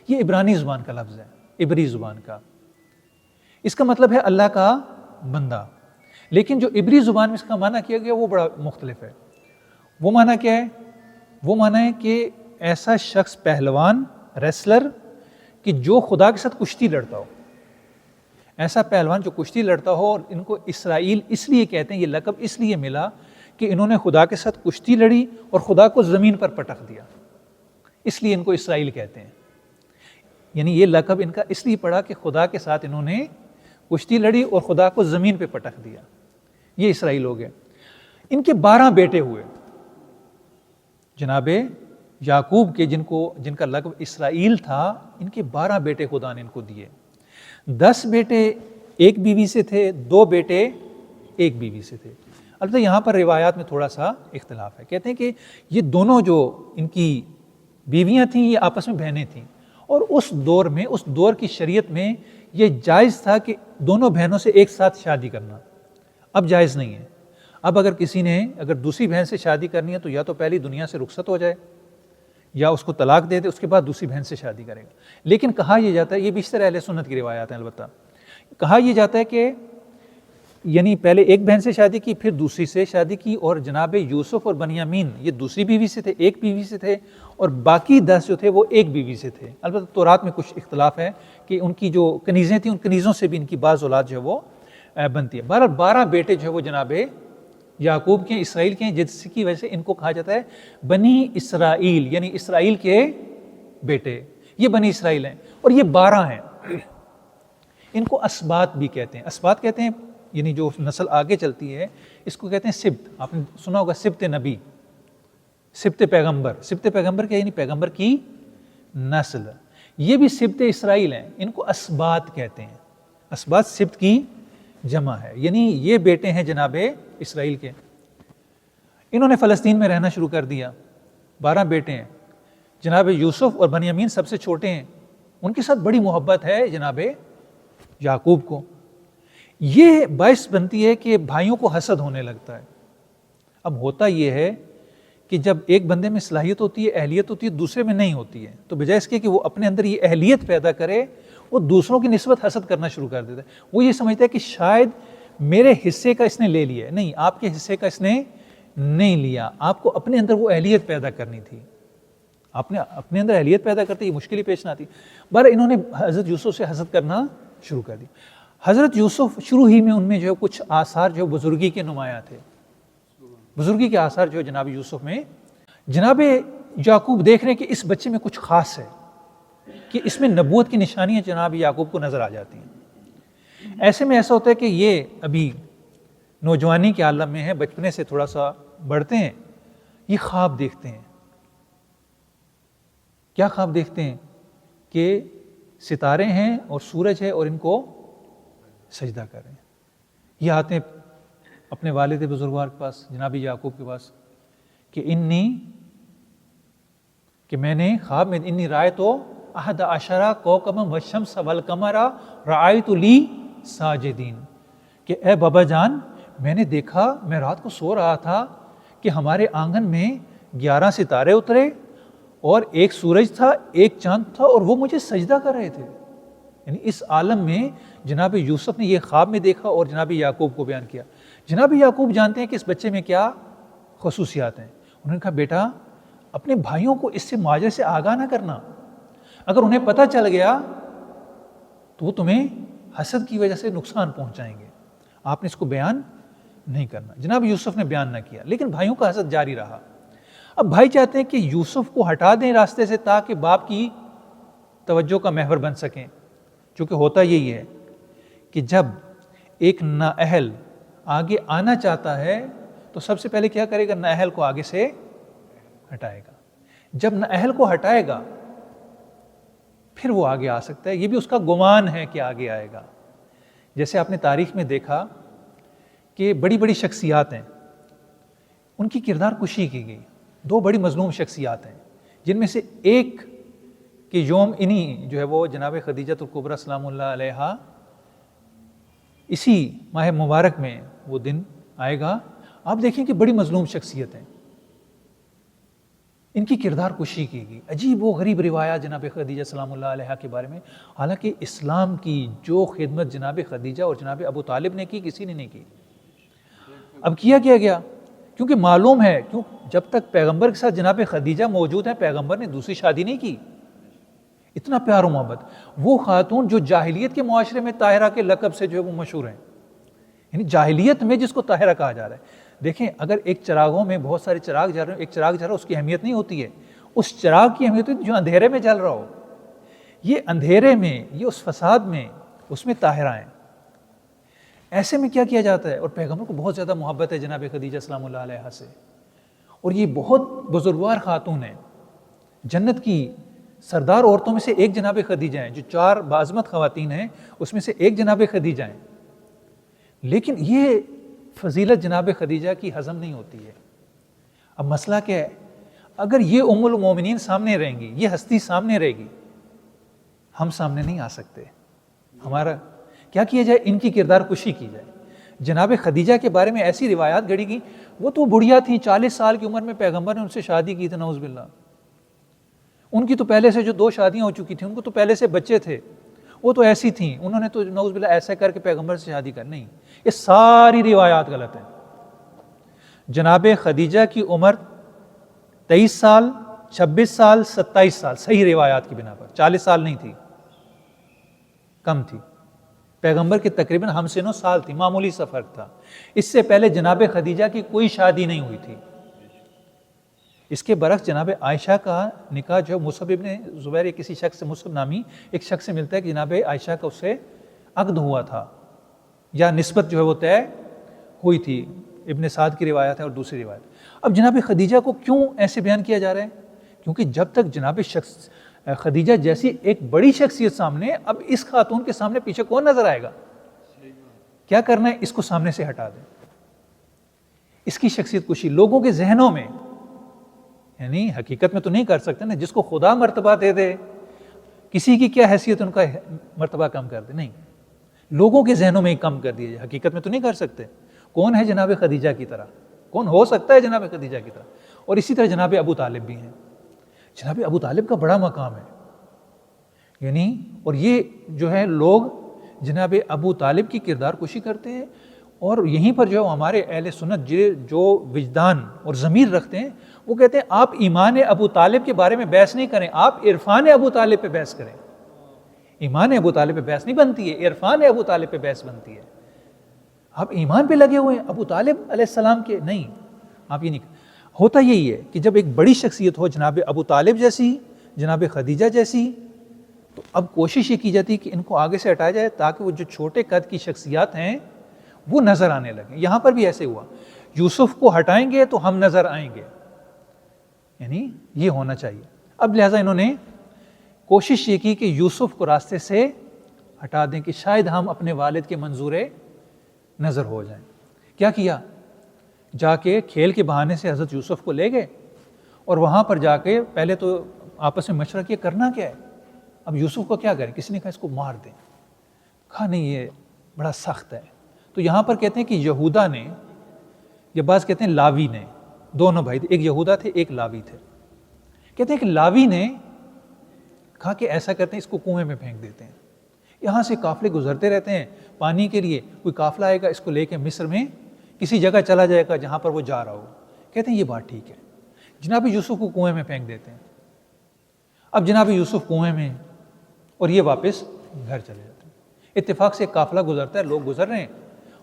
یہ عبرانی زبان کا لفظ ہے، عبری زبان کا. اس کا مطلب ہے اللہ کا بندہ. لیکن جو عبری زبان میں اس کا معنی کیا گیا وہ بڑا مختلف ہے. وہ معنی کیا ہے؟ وہ معنی ہے کہ ایسا شخص، پہلوان، ریسلر، کہ جو خدا کے ساتھ کشتی لڑتا ہو. ایسا پہلوان جو کشتی لڑتا ہو. اور ان کو اسرائیل اس لیے کہتے ہیں، یہ لقب اس لیے ملا کہ انہوں نے خدا کے ساتھ کشتی لڑی اور خدا کو زمین پر پٹخ دیا، اس لیے ان کو اسرائیل کہتے ہیں. یعنی یہ لقب ان کا اس لیے پڑا کہ خدا کے ساتھ انہوں نے کشتی لڑی اور خدا کو زمین پہ پٹخ دیا. یہ اسرائیل ہو گئے. ان کے 12 بیٹے ہوئے جناب یعقوب کے، جن کا لقب اسرائیل تھا. ان کے 12 بیٹے خدا نے ان کو دیے. 10 بیٹے ایک بیوی سے تھے، 2 بیٹے ایک بیوی سے تھے. البتہ یہاں پر روایات میں تھوڑا سا اختلاف ہے. کہتے ہیں کہ یہ دونوں جو ان کی بیویاں تھیں یہ آپس میں بہنیں تھیں، اور اس دور کی شریعت میں یہ جائز تھا کہ دونوں بہنوں سے ایک ساتھ شادی کرنا. اب جائز نہیں ہے. اب اگر کسی نے دوسری بہن سے شادی کرنی ہے تو یا تو پہلی دنیا سے رخصت ہو جائے یا اس کو طلاق دے دے، اس کے بعد دوسری بہن سے شادی کرے گا. لیکن کہا یہ جاتا ہے، یہ بیشتر اہل سنت کی روایات ہیں، البتہ کہا یہ جاتا ہے کہ یعنی پہلے ایک بہن سے شادی کی، پھر دوسری سے شادی کی. اور جناب یوسف اور بنیامین یہ دوسری بیوی سے تھے، ایک بیوی سے تھے، اور باقی 10 جو تھے وہ ایک بیوی سے تھے. البتہ تورات میں کچھ اختلاف ہے کہ ان کی جو کنیزیں تھیں ان کنیزوں سے بھی ان کی بعض اولاد جو ہے وہ بنتی ہے. بہرحال 12 بیٹے جو ہے وہ جناب یعقوب کے، اسرائیل کے ہیں، جس کی وجہ سے ان کو کہا جاتا ہے بنی اسرائیل، یعنی اسرائیل کے بیٹے. یہ بنی اسرائیل ہیں اور یہ 12 ہیں. ان کو اسباط بھی کہتے ہیں. اسباط کہتے ہیں یعنی جو نسل آگے چلتی ہے اس کو کہتے ہیں سبت. آپ نے سنا ہوگا سبت نبی، سبت پیغمبر. سبت پیغمبر کیا؟ یعنی پیغمبر کی نسل. یہ بھی سبت اسرائیل ہیں، ان کو اسباط کہتے ہیں. اسباط سبت کی جمع ہے. یعنی یہ بیٹے ہیں جناب اسرائیل کے. انہوں نے فلسطین میں رہنا شروع کر دیا. 12 بیٹے ہیں. جناب یوسف اور بنیامین سب سے چھوٹے ہیں. ان کے ساتھ بڑی محبت ہے جناب یعقوب کو. یہ باعث بنتی ہے کہ بھائیوں کو حسد ہونے لگتا ہے. اب ہوتا یہ ہے کہ جب ایک بندے میں صلاحیت ہوتی ہے، اہلیت ہوتی ہے، دوسرے میں نہیں ہوتی ہے، تو بجائے اس کے کہ وہ اپنے اندر یہ اہلیت پیدا کرے، وہ دوسروں کی نسبت حسد کرنا شروع کر دیتا ہے. وہ یہ سمجھتا ہے کہ شاید میرے حصے کا اس نے لے لیا ہے. نہیں، آپ کے حصے کا اس نے نہیں لیا. آپ کو اپنے اندر وہ اہلیت پیدا کرنی تھی. آپ نے اپنے اندر اہلیت پیدا کرتے یہ مشکل ہی پیش نہ آتی. بہرحال انہوں نے حضرت یوسف سے حسد کرنا شروع کر دی. حضرت یوسف شروع ہی میں ان میں جو کچھ آثار جو بزرگی کے نمایاں تھے. بزرگی کے آثار جو جناب یوسف میں، جناب یعقوب دیکھ رہے ہیں کہ اس بچے میں کچھ خاص ہے، کہ اس میں نبوت کی نشانیاں جناب یعقوب کو نظر آ جاتی ہیں. ایسے میں ایسا ہوتا ہے کہ یہ ابھی نوجوانی کے عالم میں ہے، بچپنے سے تھوڑا سا بڑھتے ہیں، یہ خواب دیکھتے ہیں. کیا خواب دیکھتے ہیں؟ کہ ستارے ہیں اور سورج ہے اور ان کو سجدہ کر رہے ہیں. یہ آتے ہیں اپنے والد بزرگوار کے پاس، جناب یعقوب کے پاس، کہ میں نے خواب میں انی رائے تو 11 کوکبا والشمس والقمر رأیت لی ساجدین، کہ اے بابا جان میں نے دیکھا، میں رات کو سو رہا تھا کہ ہمارے آنگن میں 11 ستارے اترے اور ایک سورج تھا، ایک چاند تھا، اور وہ مجھے سجدہ کر رہے تھے. یعنی اس عالم میں جناب یوسف نے یہ خواب میں دیکھا اور جناب یعقوب کو بیان کیا. جناب یعقوب جانتے ہیں کہ اس بچے میں کیا خصوصیات ہیں. انہوں نے کہا بیٹا اپنے بھائیوں کو اس سے معاجرے سے آگاہ نہ کرنا. اگر انہیں پتہ چل گیا تو وہ تمہیں حسد کی وجہ سے نقصان پہنچائیں گے. آپ نے اس کو بیان نہیں کرنا. جناب یوسف نے بیان نہ کیا، لیکن بھائیوں کا حسد جاری رہا. اب بھائی چاہتے ہیں کہ یوسف کو ہٹا دیں راستے سے تاکہ باپ کی توجہ کا محور بن سکیں. چونکہ ہوتا یہی ہے کہ جب ایک نااہل آگے آنا چاہتا ہے تو سب سے پہلے کیا کرے گا؟ نااہل کو آگے سے ہٹائے گا. جب نااہل کو ہٹائے گا پھر وہ آگے آ سکتا ہے. یہ بھی اس کا گمان ہے کہ آگے آئے گا. جیسے آپ نے تاریخ میں دیکھا کہ بڑی بڑی شخصیات ہیں، ان کی کردار کشی کی گئی. 2 بڑی مظلوم شخصیات ہیں، جن میں سے ایک کہ یوم انہی جو ہے وہ جناب خدیجہ الکبریٰ سلام اللہ علیہا، اسی ماہ مبارک میں وہ دن آئے گا. آپ دیکھیں کہ بڑی مظلوم شخصیت ہیں، ان کی کردار کشی کی گئی. عجیب و غریب روایات جناب خدیجہ سلام اللہ علیہا کے بارے میں. حالانکہ اسلام کی جو خدمت جناب خدیجہ اور جناب ابو طالب نے کی، کسی نے نہیں کی. اب کیا گیا کیونکہ معلوم ہے، کیوں جب تک پیغمبر کے ساتھ جناب خدیجہ موجود ہیں، پیغمبر نے دوسری شادی نہیں کی. اتنا پیار و محبت. وہ خاتون جو جاہلیت کے معاشرے میں طاہرہ کے لقب سے جو ہے وہ مشہور ہیں، یعنی جاہلیت میں جس کو طاہرہ کہا جا رہا ہے. دیکھیں اگر ایک چراغوں میں بہت سارے چراغ جل رہے ہیں، ایک چراغ جل رہا ہے، اس کی اہمیت نہیں ہوتی ہے. اس چراغ کی اہمیت ہوتی ہے جو اندھیرے میں جل رہا ہو. یہ اندھیرے میں، یہ اس فساد میں، اس میں طاہرہ ہیں. ایسے میں کیا کیا جاتا ہے؟ اور پیغمبر کو بہت زیادہ محبت ہے جناب خدیجہ سلام اللہ علیہا سے، اور یہ بہت بزرگوار خاتون ہیں. جنت کی سردار عورتوں میں سے ایک جناب خدیجہ ہیں. جو 4 باعظمت خواتین ہیں اس میں سے ایک جناب خدیجہ ہیں. لیکن یہ فضیلت جناب خدیجہ کی ہضم نہیں ہوتی ہے. اب مسئلہ کیا ہے؟ اگر یہ ام المومنین سامنے رہیں گی، یہ ہستی سامنے رہے گی، ہم سامنے نہیں آ سکتے. ہمارا کیا کیا جائے؟ ان کی کردار کشی کی جائے. جناب خدیجہ کے بارے میں ایسی روایات گھڑی گئی، وہ تو بڑھیا تھیں، 40 سال کی عمر میں پیغمبر نے ان سے شادی کی تھی، نعوذ باللہ. ان کی تو پہلے سے جو 2 شادیاں ہو چکی تھیں، ان کو تو پہلے سے بچے تھے، وہ تو ایسی تھیں، انہوں نے تو نعوذ باللہ ایسا کر کے پیغمبر سے شادی کر. نہیں، یہ ساری روایات غلط ہیں. جناب خدیجہ کی عمر 23 سال، 26 سال، 27 سال صحیح روایات کی بنا پر، 40 سال نہیں تھی، کم تھی. پیغمبر کے تقریباً ہم سے 9 سال تھی، معمولی سا فرق تھا. اس سے پہلے جناب خدیجہ کی کوئی شادی نہیں ہوئی تھی. اس کے برعکس جناب عائشہ کا نکاح جو مصعب ابن زبیر، کسی شخص سے، مصعب نامی ایک شخص سے ملتا ہے کہ جناب عائشہ کا اس سے عقد ہوا تھا، یا نسبت جو ہے وہ طے ہوئی تھی. ابن سعد کی روایت ہے اور دوسری روایت. اب جناب خدیجہ کو کیوں ایسے بیان کیا جا رہا ہے؟ کیونکہ جب تک جناب خدیجہ جیسی ایک بڑی شخصیت سامنے، اب اس خاتون کے سامنے پیچھے کون نظر آئے گا؟ کیا کرنا ہے؟ اس کو سامنے سے ہٹا دیں. اس کی شخصیت کشی لوگوں کے ذہنوں میں، یعنی حقیقت میں تو نہیں کر سکتے نا، جس کو خدا مرتبہ دے دے، کسی کی کیا حیثیت ان کا مرتبہ کم کر دے؟ نہیں، لوگوں کے ذہنوں میں ہی کم کر دیا جائے. حقیقت میں تو نہیں کر سکتے. کون ہے جناب خدیجہ کی طرح؟ کون ہو سکتا ہے جناب خدیجہ کی طرح؟ اور اسی طرح جناب ابو طالب بھی ہیں. جناب ابو طالب کا بڑا مقام ہے، یعنی اور یہ جو ہے لوگ جناب ابو طالب کی کردار کشی کرتے ہیں. اور یہیں پر جو ہمارے اہل سنت جو وجدان اور ضمیر رکھتے ہیں، وہ کہتے ہیں آپ ایمان ابو طالب کے بارے میں بحث نہیں کریں، آپ عرفان ابو طالب پہ بحث کریں. ایمان ابو طالب پہ بحث نہیں بنتی ہے، عرفان ابو طالب پہ بحث بنتی ہے. آپ ایمان پہ لگے ہوئے ہیں ابو طالب علیہ السلام کے، نہیں، آپ یہ نہیں. ہوتا یہی ہے کہ جب ایک بڑی شخصیت ہو، جناب ابو طالب جیسی، جناب خدیجہ جیسی، تو اب کوشش یہ کی جاتی ہے کہ ان کو آگے سے ہٹایا جائے تاکہ وہ جو چھوٹے قد کی شخصیات ہیں وہ نظر آنے لگیں. یہاں پر بھی ایسے ہوا، یوسف کو ہٹائیں گے تو ہم نظر آئیں گے، یعنی یہ ہونا چاہیے. اب لہٰذا انہوں نے کوشش یہ کی کہ یوسف کو راستے سے ہٹا دیں کہ شاید ہم اپنے والد کے منظور نظر ہو جائیں. کیا کیا؟ جا کے کھیل کے بہانے سے حضرت یوسف کو لے گئے اور وہاں پر جا کے پہلے تو آپس میں مشورہ کیا کرنا کیا ہے. اب یوسف کو کیا کریں؟ کسی نے کہا اس کو مار دیں. کہا نہیں، یہ بڑا سخت ہے. تو یہاں پر کہتے ہیں کہ یہودا نے، یا بعض کہتے ہیں لاوی نے، 2 بھائی تھے، ایک یہودا تھے ایک لاوی تھے. کہتے ہیں کہ لاوی نے کہا کہ ایسا کرتے ہیں اس کو کنویں میں پھینک دیتے ہیں. یہاں سے قافلے گزرتے رہتے ہیں پانی کے لیے، کوئی قافلہ آئے گا اس کو لے کے مصر میں کسی جگہ چلا جائے گا جہاں پر وہ جا رہا ہو. کہتے ہیں یہ بات ٹھیک ہے. جناب یوسف کو کنویں میں پھینک دیتے ہیں. اب جناب یوسف کنویں میں، اور یہ واپس گھر چلے جاتے ہیں. اتفاق سے ایک قافلہ گزرتا ہے، لوگ گزر رہے ہیں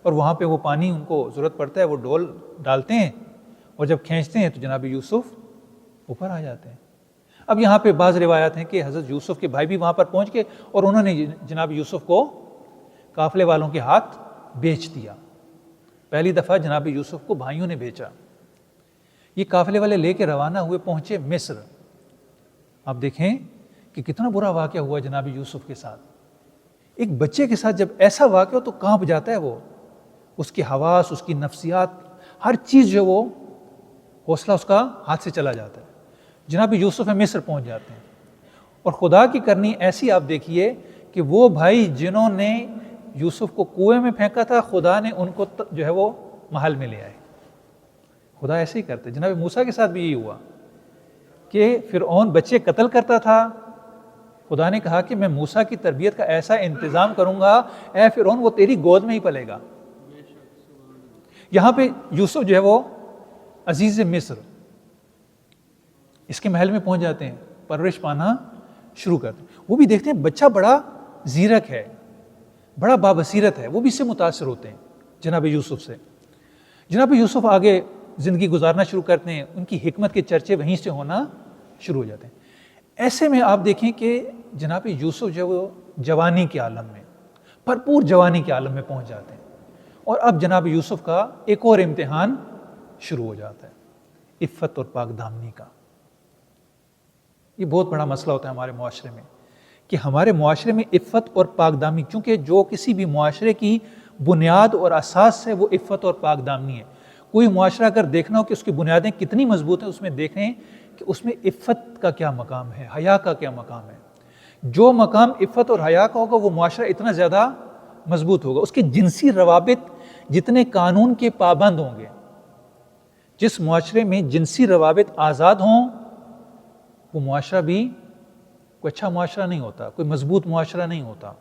اور وہاں پہ وہ پانی ان کو ضرورت پڑتا ہے، وہ ڈول ڈالتے ہیں اور جب کھینچتے ہیں تو جناب یوسف اوپر آ جاتے ہیں. اب یہاں پہ بعض روایات ہیں کہ حضرت یوسف کے بھائی بھی وہاں پر پہنچ گئے اور انہوں نے جناب یوسف کو قافلے والوں کے ہاتھ بیچ دیا. پہلی دفعہ جناب یوسف کو بھائیوں نے بیچا. یہ قافلے والے لے کے روانہ ہوئے, پہنچے مصر. آپ دیکھیں کہ کتنا برا واقعہ ہوا جناب یوسف کے ساتھ. ایک بچے کے ساتھ جب ایسا واقعہ ہو تو کانپ جاتا ہے وہ, اس کے حواس, اس کی نفسیات, ہر چیز جو وہ حوصلہ اس کا ہاتھ سے چلا جاتا ہے. جناب یوسف مصر پہنچ جاتے ہیں اور خدا کی کرنی ایسی آپ دیکھیے کہ وہ بھائی جنہوں نے یوسف کو کنویں میں پھینکا تھا, خدا نے ان کو جو ہے وہ محل میں لے آئے. خدا ایسے ہی کرتے. جناب موسیٰ کے ساتھ بھی یہی ہوا کہ فرعون بچے قتل کرتا تھا, خدا نے کہا کہ میں موسیٰ کی تربیت کا ایسا انتظام کروں گا, اے فرعون وہ تیری گود میں ہی پلے گا. یہاں پہ یوسف جو ہے وہ عزیز مصر, اس کے محل میں پہنچ جاتے ہیں, پرورش پانا شروع کرتے ہیں. وہ بھی دیکھتے ہیں بچہ بڑا زیرک ہے, بڑا بابصیرت ہے, وہ بھی اس سے متاثر ہوتے ہیں جناب یوسف سے. جناب یوسف آگے زندگی گزارنا شروع کرتے ہیں, ان کی حکمت کے چرچے وہیں سے ہونا شروع ہو جاتے ہیں. ایسے میں آپ دیکھیں کہ جناب یوسف جو وہ جوانی کے عالم میں, بھرپور جوانی کے عالم میں پہنچ جاتے ہیں, اور اب جناب یوسف کا ایک اور امتحان شروع ہو جاتا ہے, عفت اور پاک دامنی کا. یہ بہت بڑا مسئلہ ہوتا ہے ہمارے معاشرے میں کہ ہمارے معاشرے میں عفت اور پاک دامنی, چونکہ جو کسی بھی معاشرے کی بنیاد اور اساس ہے وہ عفت اور پاک دامنی ہے. کوئی معاشرہ اگر دیکھنا ہو کہ اس کی بنیادیں کتنی مضبوط ہیں, اس میں دیکھیں کہ اس میں عفت کا کیا مقام ہے, حیا کا کیا مقام ہے. جو مقام عفت اور حیا کا ہوگا وہ معاشرہ اتنا زیادہ مضبوط ہوگا. اس کے جنسی روابط جتنے قانون کے پابند ہوں گے, جس معاشرے میں جنسی روابط آزاد ہوں وہ معاشرہ بھی کوئی اچھا معاشرہ نہیں ہوتا, کوئی مضبوط معاشرہ نہیں ہوتا,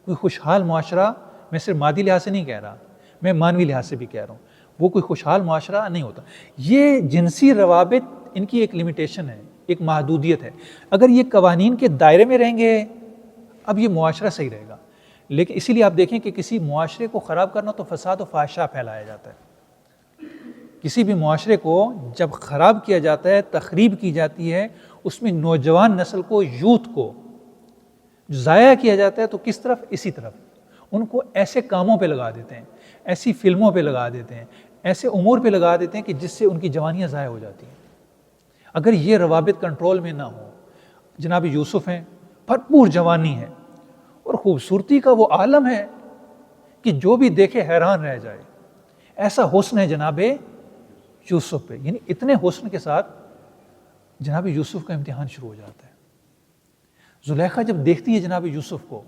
کوئی خوشحال معاشرہ. میں صرف مادی لحاظ سے نہیں کہہ رہا, میں مانوی لحاظ سے بھی کہہ رہا ہوں, وہ کوئی خوشحال معاشرہ نہیں ہوتا. یہ جنسی روابط ان کی ایک لمیٹیشن ہے, ایک محدودیت ہے. اگر یہ قوانین کے دائرے میں رہیں گے اب یہ معاشرہ صحیح رہے گا. لیکن اسی لیے آپ دیکھیں کہ کسی معاشرے کو خراب کرنا تو فساد و فحشا پھیلایا جاتا ہے. کسی بھی معاشرے کو جب خراب کیا جاتا ہے, تخریب کی جاتی ہے, اس میں نوجوان نسل کو, یوتھ کو ضائع کیا جاتا ہے, تو کس طرف؟ اسی طرف. ان کو ایسے کاموں پہ لگا دیتے ہیں, ایسی فلموں پہ لگا دیتے ہیں, ایسے امور پہ لگا دیتے ہیں کہ جس سے ان کی جوانیاں ضائع ہو جاتی ہیں. اگر یہ روابط کنٹرول میں نہ ہو, جناب یوسف ہیں, بھرپور جوانی ہے اور خوبصورتی کا وہ عالم ہے کہ جو بھی دیکھے حیران رہ جائے. ایسا حسن ہے جناب یوسف پہ, یعنی اتنے حسن کے ساتھ جناب یوسف کا امتحان شروع ہو جاتا ہے. زلیخا جب دیکھتی ہے جناب یوسف کو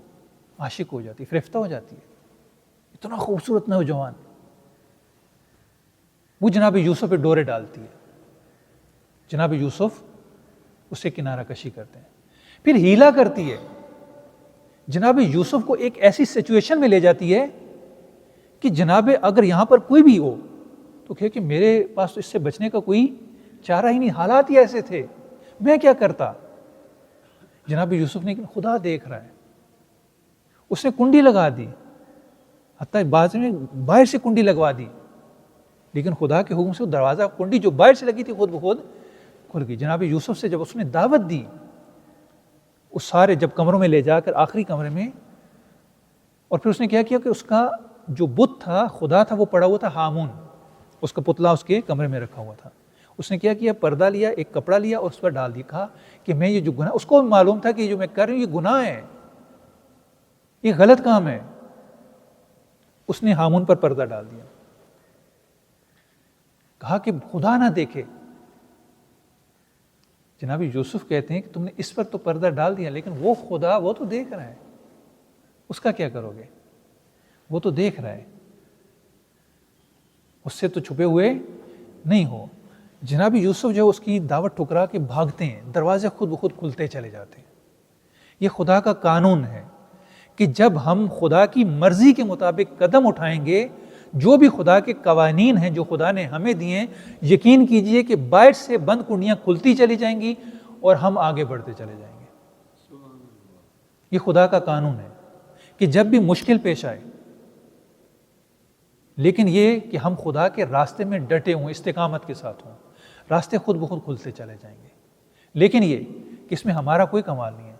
عاشق ہو جاتی, فریفتہ ہو جاتی ہے. اتنا خوبصورت نوجوان, وہ جناب یوسف پہ ڈورے ڈالتی ہے. جناب یوسف اسے کنارہ کشی کرتے ہیں, پھر ہیلا کرتی ہے. جناب یوسف کو ایک ایسی سچویشن میں لے جاتی ہے کہ جناب اگر یہاں پر کوئی بھی ہو تو کہ میرے پاس تو اس سے بچنے کا کوئی چارہ ہی نہیں, حالات ہی ایسے تھے, میں کیا کرتا. جناب یوسف نے خدا دیکھ رہا ہے, اس نے کنڈی لگا دی, حتیٰ بعض میں باہر سے کنڈی لگوا دی, لیکن خدا کے حکم سے دروازہ کنڈی جو باہر سے لگی تھی خود بخود کھل گئی. جناب یوسف سے جب اس نے دعوت دی, اس سارے جب کمروں میں لے جا کر آخری کمرے میں, اور پھر اس نے کیا کیا کہ اس کا جو بت تھا, خدا تھا, وہ پڑا ہوا تھا ہامون, اس کا پتلا اس کے کمرے میں رکھا ہوا تھا. اس نے کیا کیا, پردہ لیا, ایک کپڑا لیا اور اس پر ڈال دیا. کہا کہ میں یہ جو گناہ, اس کو معلوم تھا کہ جو میں کر رہی ہوں یہ گناہ ہے, یہ غلط کام ہے. اس نے ہامون پر پردہ ڈال دیا. کہا کہ خدا نہ دیکھے. جناب یوسف کہتے ہیں کہ تم نے اس پر تو پردہ ڈال دیا, لیکن وہ خدا وہ تو دیکھ رہا ہے, اس کا کیا کرو گے؟ وہ تو دیکھ رہا ہے, اس سے تو چھپے ہوئے نہیں ہو. جناب یوسف جو اس کی دعوت ٹھکرا کے بھاگتے ہیں, دروازے خود بخود کھلتے چلے جاتے ہیں. یہ خدا کا قانون ہے کہ جب ہم خدا کی مرضی کے مطابق قدم اٹھائیں گے, جو بھی خدا کے قوانین ہیں جو خدا نے ہمیں دیے ہیں, یقین کیجئے کہ باہر سے بند کنڈیاں کھلتی چلی جائیں گی اور ہم آگے بڑھتے چلے جائیں گے. یہ خدا کا قانون ہے کہ جب بھی مشکل پیش آئے, لیکن یہ کہ ہم خدا کے راستے میں ڈٹے ہوں, استقامت کے ساتھ ہوں, راستے خود بخود کھلتے چلے جائیں گے. لیکن یہ کہ اس میں ہمارا کوئی کمال نہیں ہے.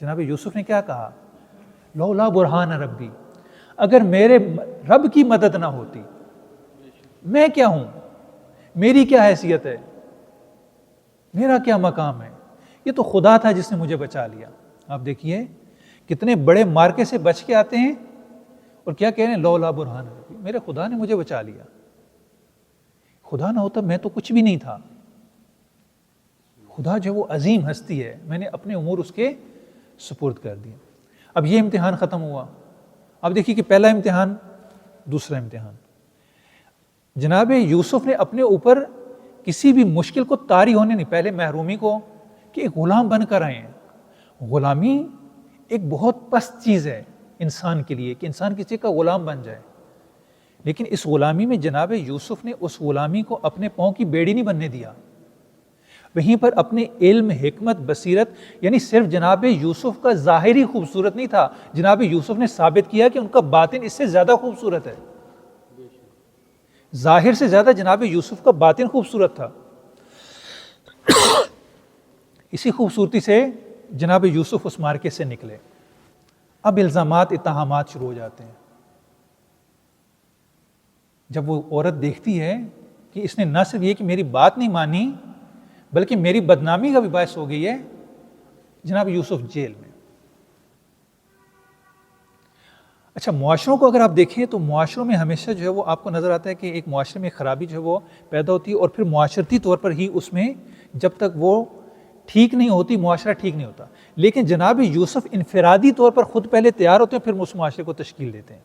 جناب یوسف نے کیا کہا؟ لولا برہان ربی، اگر میرے رب کی مدد نہ ہوتی، میں کیا ہوں، میری کیا حیثیت ہے، میرا کیا مقام ہے، یہ تو خدا تھا جس نے مجھے بچا لیا. آپ دیکھیے کتنے بڑے مارکے سے بچ کے آتے ہیں اور کیا کہہ رہے ہیں؟ لولا برہان ربی، میرے خدا نے مجھے بچا لیا، خدا نہ ہوتا میں تو کچھ بھی نہیں تھا. خدا جو وہ عظیم ہستی ہے، میں نے اپنے امور اس کے سپرد کر دیے. اب یہ امتحان ختم ہوا. اب دیکھیے کہ پہلا امتحان، دوسرا امتحان. جناب یوسف نے اپنے اوپر کسی بھی مشکل کو طاری ہونے نہیں، پہلے محرومی کو، کہ ایک غلام بن کر آئے ہیں. غلامی ایک بہت پست چیز ہے انسان کے لیے، کہ انسان کسی کا غلام بن جائے. لیکن اس غلامی میں جناب یوسف نے اس غلامی کو اپنے پاؤں کی بیڑی نہیں بننے دیا. وہیں پر اپنے علم، حکمت، بصیرت، یعنی صرف جناب یوسف کا ظاہری خوبصورت نہیں تھا، جناب یوسف نے ثابت کیا کہ ان کا باطن اس سے زیادہ خوبصورت ہے. ظاہر سے زیادہ جناب یوسف کا باطن خوبصورت تھا. اسی خوبصورتی سے جناب یوسف اس مارکے سے نکلے. اب الزامات، اتہامات شروع ہو جاتے ہیں. جب وہ عورت دیکھتی ہے کہ اس نے نہ صرف یہ کہ میری بات نہیں مانی بلکہ میری بدنامی کا بھی باعث ہو گئی ہے، جناب یوسف جیل میں. اچھا، معاشروں کو اگر آپ دیکھیں تو معاشروں میں ہمیشہ جو ہے وہ آپ کو نظر آتا ہے کہ ایک معاشرے میں خرابی جو ہے وہ پیدا ہوتی ہے، اور پھر معاشرتی طور پر ہی اس میں جب تک وہ ٹھیک نہیں ہوتی معاشرہ ٹھیک نہیں ہوتا. لیکن جناب یوسف انفرادی طور پر خود پہلے تیار ہوتے ہیں، پھر اس معاشرے کو تشکیل دیتے ہیں،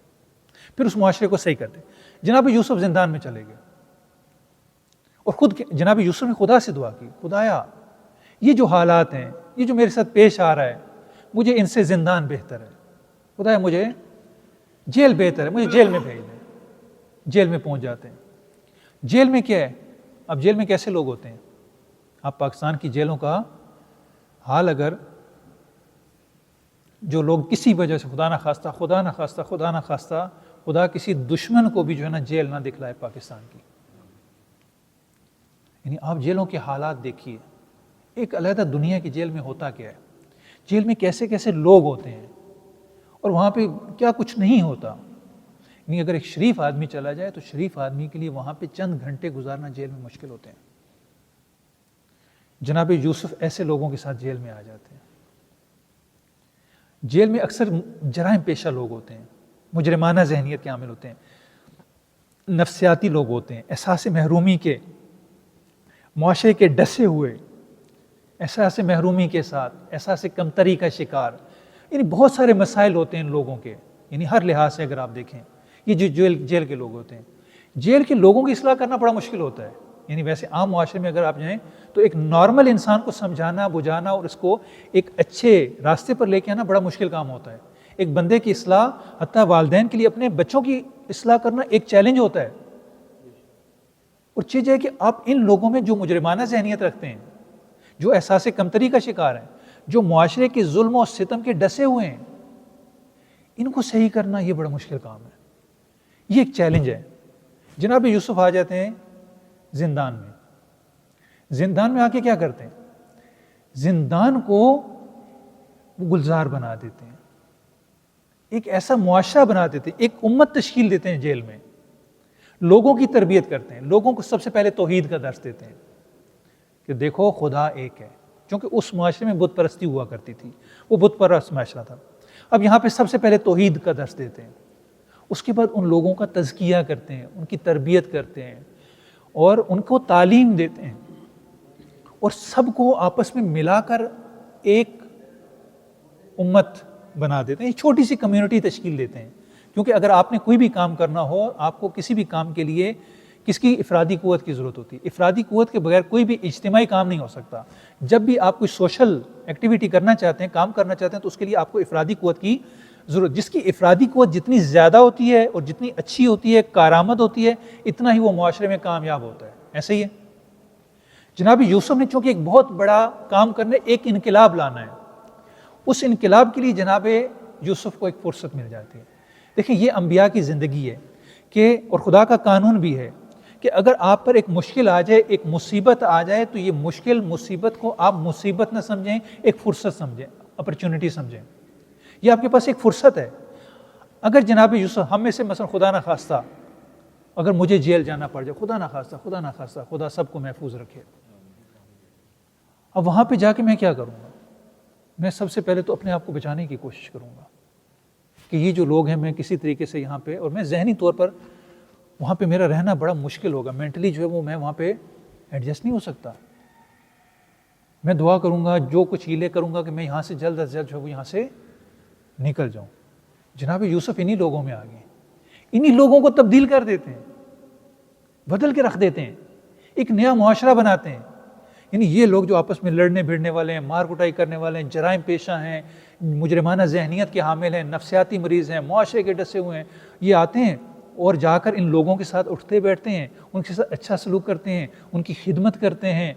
پھر اس معاشرے کو صحیح کرتے ہیں. جناب یوسف زندان میں چلے گئے اور خود جناب یوسف نے خدا سے دعا کی، خدایا یہ جو حالات ہیں، یہ جو میرے ساتھ پیش آ رہا ہے، مجھے ان سے زندان بہتر ہے، خدایا مجھے جیل بہتر ہے، مجھے جیل میں بھیج دیں. جیل میں پہنچ جاتے ہیں. جیل میں کیا ہے؟ اب جیل میں کیسے لوگ ہوتے ہیں؟ آپ پاکستان کی جیلوں کا حال، اگر جو لوگ کسی وجہ سے خدا نہ خواستہ خدا کسی دشمن کو بھی جو ہے نا جیل نہ دکھلائے پاکستان کی، یعنی آپ جیلوں کے حالات دیکھیے. ایک علیحدہ دنیا کی جیل میں ہوتا کیا ہے، جیل میں کیسے کیسے لوگ ہوتے ہیں، اور وہاں پہ کیا کچھ نہیں ہوتا. یعنی اگر ایک شریف آدمی چلا جائے تو شریف آدمی کے لیے وہاں پہ چند گھنٹے گزارنا جیل میں مشکل ہوتے ہیں. جناب یوسف ایسے لوگوں کے ساتھ جیل میں آ جاتے ہیں. جیل میں اکثر جرائم پیشہ لوگ ہوتے ہیں، مجرمانہ ذہنیت کے حامل ہوتے ہیں، نفسیاتی لوگ ہوتے ہیں، احساس محرومی کے، معاشرے کے ڈسے ہوئے، احساس محرومی کے ساتھ احساس کمتری کا شکار. یعنی بہت سارے مسائل ہوتے ہیں ان لوگوں کے، یعنی ہر لحاظ سے اگر آپ دیکھیں یہ جو جیل کے لوگ ہوتے ہیں. جیل کے لوگوں کی اصلاح کرنا بڑا مشکل ہوتا ہے. یعنی ویسے عام معاشرے میں اگر آپ جائیں تو ایک نارمل انسان کو سمجھانا، بجھانا اور اس کو ایک اچھے راستے پر لے کے آنا بڑا مشکل کام ہوتا ہے. ایک بندے کی اصلاح، حتیٰ والدین کے لیے اپنے بچوں کی اصلاح کرنا ایک چیلنج ہوتا ہے. اور چیز ہے کہ آپ ان لوگوں میں جو مجرمانہ ذہنیت رکھتے ہیں، جو احساس کمتری کا شکار ہیں، جو معاشرے کے ظلم و ستم کے ڈسے ہوئے ہیں، ان کو صحیح کرنا یہ بڑا مشکل کام ہے. یہ ایک چیلنج ہے. جناب یوسف آ جاتے ہیں زندان میں. زندان میں آ کے کیا کرتے ہیں؟ زندان کو گلزار بنا دیتے ہیں، ایک ایسا معاشرہ بنا دیتے ہیں، ایک امت تشکیل دیتے ہیں. جیل میں لوگوں کی تربیت کرتے ہیں، لوگوں کو سب سے پہلے توحید کا درس دیتے ہیں کہ دیکھو خدا ایک ہے. کیونکہ اس معاشرے میں بت پرستی ہوا کرتی تھی، وہ بت پرست معاشرہ تھا. اب یہاں پہ سب سے پہلے توحید کا درس دیتے ہیں. اس کے بعد ان لوگوں کا تزکیہ کرتے ہیں، ان کی تربیت کرتے ہیں اور ان کو تعلیم دیتے ہیں، اور سب کو آپس میں ملا کر ایک امت بنا دیتے ہیں، ایک چھوٹی سی کمیونٹی تشکیل دیتے ہیں. کیونکہ اگر آپ نے کوئی بھی کام کرنا ہو، آپ کو کسی بھی کام کے لیے کس کی افرادی قوت کی ضرورت ہوتی ہے. افرادی قوت کے بغیر کوئی بھی اجتماعی کام نہیں ہو سکتا. جب بھی آپ کوئی سوشل ایکٹیویٹی کرنا چاہتے ہیں، کام کرنا چاہتے ہیں، تو اس کے لیے آپ کو افرادی قوت کی ضرورت. جس کی افرادی قوت جتنی زیادہ ہوتی ہے اور جتنی اچھی ہوتی ہے، کارآمد ہوتی ہے، اتنا ہی وہ معاشرے میں کامیاب ہوتا ہے. ایسے ہی ہے. جناب یوسف نے چونکہ ایک بہت بڑا کام کرنے، ایک انقلاب لانا ہے، اس انقلاب کے لیے جناب یوسف کو ایک فرصت مل جاتی ہے. دیکھیں یہ انبیاء کی زندگی ہے کہ، اور خدا کا قانون بھی ہے کہ اگر آپ پر ایک مشکل آ جائے، ایک مصیبت آ جائے، تو یہ مشکل مصیبت کو آپ مصیبت نہ سمجھیں، ایک فرصت سمجھیں، اپرچونٹی سمجھیں. یہ آپ کے پاس ایک فرصت ہے. اگر جناب یوسف ہم میں سے مثلا خدا نخواستہ اگر مجھے جیل جانا پڑ جائے، خدا نخواستہ خدا سب کو محفوظ رکھے، اب وہاں پہ جا کے میں کیا کروں گا؟ میں سب سے پہلے تو اپنے آپ کو بچانے کی کوشش کروں گا کہ یہ جو لوگ ہیں، میں کسی طریقے سے یہاں پہ، اور میں ذہنی طور پر وہاں پہ میرا رہنا بڑا مشکل ہوگا، مینٹلی جو ہے وہ میں وہاں پہ ایڈجسٹ نہیں ہو سکتا. میں دعا کروں گا، جو کچھ ہیلے کروں گا کہ میں یہاں سے جلد از جلد جو ہے وہ یہاں سے نکل جاؤں. جناب یوسف انہی لوگوں میں آ گئے، انہی لوگوں کو تبدیل کر دیتے ہیں، بدل کے رکھ دیتے ہیں، ایک نیا معاشرہ بناتے ہیں. یعنی یہ لوگ جو آپس میں لڑنے بھیڑنے والے ہیں، مار کٹائی کرنے والے ہیں، جرائم پیشہ ہیں، مجرمانہ ذہنیت کے حامل ہیں، نفسیاتی مریض ہیں، معاشرے کے ڈسے ہوئے ہیں، یہ آتے ہیں اور جا کر ان لوگوں کے ساتھ اٹھتے بیٹھتے ہیں، ان کے ساتھ اچھا سلوک کرتے ہیں، ان کی خدمت کرتے ہیں،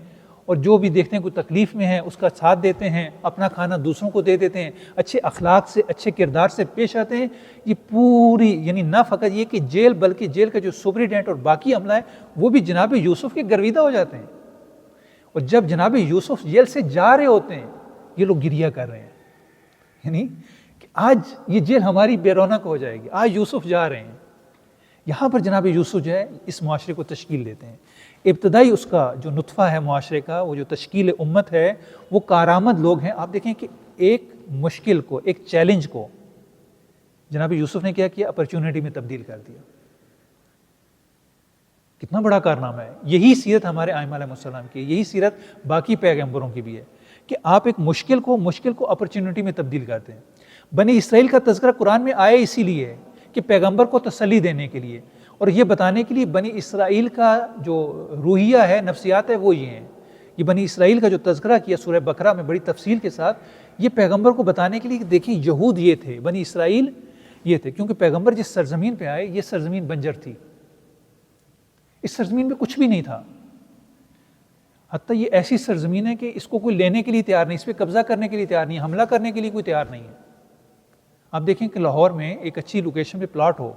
اور جو بھی دیکھتے ہیں کوئی تکلیف میں ہے اس کا ساتھ دیتے ہیں، اپنا کھانا دوسروں کو دے دیتے ہیں، اچھے اخلاق سے، اچھے کردار سے پیش آتے ہیں. یہ پوری یعنی نہ فقط یہ کہ جیل، بلکہ جیل کا جو سپرنٹینڈنٹ اور باقی عملہ ہے وہ بھی جناب یوسف کے گرویدہ ہو جاتے ہیں. اور جب جناب یوسف جیل سے جا رہے ہوتے ہیں، یہ لوگ گریہ کر رہے ہیں، یعنی کہ آج یہ جیل ہماری بے رونق ہو جائے گی، آج یوسف جا رہے ہیں. یہاں پر جناب یوسف جو ہے اس معاشرے کو تشکیل دیتے ہیں. ابتدائی اس کا جو نطفہ ہے معاشرے کا، وہ جو تشکیل امت ہے، وہ کارآمد لوگ ہیں. آپ دیکھیں کہ ایک مشکل کو، ایک چیلنج کو جناب یوسف نے کیا کیا؟ اپرچونٹی میں تبدیل کر دیا. کتنا بڑا کارنامہ ہے. یہی سیرت ہمارے ائمہ علیہ السلام کی، یہی سیرت باقی پیغمبروں کی بھی ہے کہ آپ ایک مشکل کو اپرچونٹی میں تبدیل کرتے ہیں. بنی اسرائیل کا تذکرہ قرآن میں آیا اسی لیے ہے کہ پیغمبر کو تسلی دینے کے لیے، اور یہ بتانے کے لیے بنی اسرائیل کا جو روحیہ ہے، نفسیات ہے، وہ یہ ہیں. یہ بنی اسرائیل کا جو تذکرہ کیا سورہ بقرہ میں بڑی تفصیل کے ساتھ، یہ پیغمبر کو بتانے کے لیے کہ دیکھیں یہود یہ تھے، بنی اسرائیل یہ تھے. کیونکہ پیغمبر جس سرزمین پہ آئے، یہ سرزمین بنجر تھی، اس سرزمین میں کچھ بھی نہیں تھا. حتیٰ یہ ایسی سرزمین ہے کہ اس کو کوئی لینے کے لیے تیار نہیں، اس پہ قبضہ کرنے کے لیے تیار نہیں، حملہ کرنے کے لیے کوئی تیار نہیں ہے. آپ دیکھیں کہ لاہور میں ایک اچھی لوکیشن پہ پلاٹ ہو،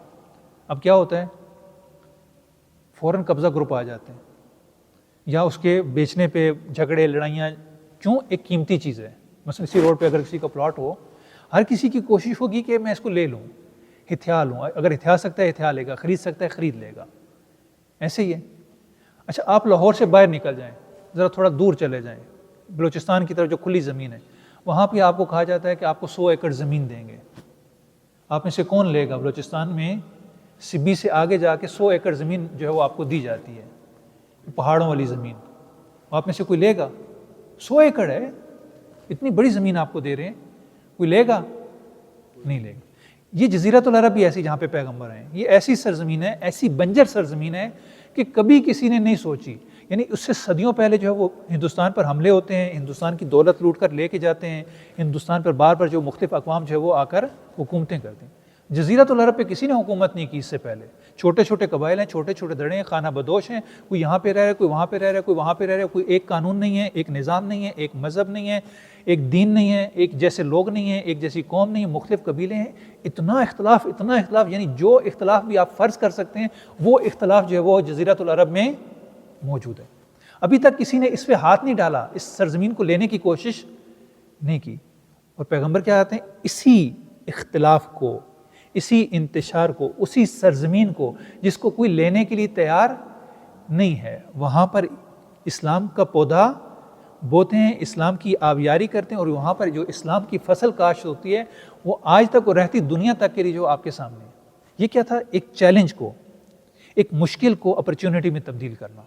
اب کیا ہوتا ہے؟ فوراً قبضہ گروپ آ جاتے ہیں، یا اس کے بیچنے پہ جھگڑے لڑائیاں. کیوں؟ ایک قیمتی چیز ہے. مثلا اسی روڈ پہ اگر کسی کا پلاٹ ہو، ہر کسی کی کوشش ہوگی کہ میں اس کو لے لوں، ہتھیا لوں. اگر ہتھیا سکتا ہے ہتھیا لے گا، خرید سکتا ہے خرید لے گا. ایسے ہی ہے. اچھا آپ لاہور سے باہر نکل جائیں، ذرا تھوڑا دور چلے جائیں، بلوچستان کی طرف جو کھلی زمین ہے، وہاں پہ آپ کو کہا جاتا ہے کہ آپ کو 100 ایکڑ زمین دیں گے. آپ میں سے کون لے گا؟ بلوچستان میں سبی سے آگے جا کے 100 ایکڑ زمین جو ہے وہ آپ کو دی جاتی ہے، پہاڑوں والی زمین. آپ میں سے کوئی لے گا؟ 100 ایکڑ ہے، اتنی بڑی زمین آپ کو دے رہے ہیں، کوئی لے گا؟ نہیں لے گا. یہ جزیرۃ العرب بھی ایسی جہاں پہ پیغمبر ہیں، یہ ایسی سرزمین ہے، ایسی بنجر سرزمین ہے کہ کبھی کسی نے نہیں سوچی. یعنی اس سے صدیوں پہلے جو ہے وہ ہندوستان پر حملے ہوتے ہیں، ہندوستان کی دولت لوٹ کر لے کے جاتے ہیں، ہندوستان پر بار بار جو مختلف اقوام جو ہے وہ آ کر حکومتیں کرتے ہیں. جزیرۃ العرب پہ کسی نے حکومت نہیں کی اس سے پہلے. چھوٹے چھوٹے قبائل ہیں، چھوٹے چھوٹے دڑے ہیں، خانہ بدوش ہیں، کوئی یہاں پہ رہ رہا ہے، کوئی وہاں پہ رہ رہا ہے، کوئی وہاں پہ رہ رہا ہے. کوئی ایک قانون نہیں ہے، ایک نظام نہیں ہے، ایک مذہب نہیں ہے، ایک دین نہیں ہے، ایک جیسے لوگ نہیں ہیں، ایک جیسی قوم نہیں ہے، مختلف قبیلے ہیں. اتنا اختلاف، یعنی جو اختلاف بھی آپ فرض کر سکتے ہیں وہ اختلاف جو ہے وہ جزیرۃ العرب میں موجود ہے. ابھی تک کسی نے اس پہ ہاتھ نہیں ڈالا، اس سرزمین کو لینے کی کوشش نہیں کی. اور پیغمبر کیا آتے ہیں؟ اسی اختلاف کو، اسی انتشار کو، اسی سرزمین کو جس کو کوئی لینے کے لیے تیار نہیں ہے، وہاں پر اسلام کا پودا بوتے ہیں، اسلام کی آبیاری کرتے ہیں، اور وہاں پر جو اسلام کی فصل کاشت ہوتی ہے وہ آج تک اور رہتی دنیا تک کے لیے جو آپ کے سامنے ہے. یہ کیا تھا؟ ایک چیلنج کو، ایک مشکل کو اپرچونٹی میں تبدیل کرنا.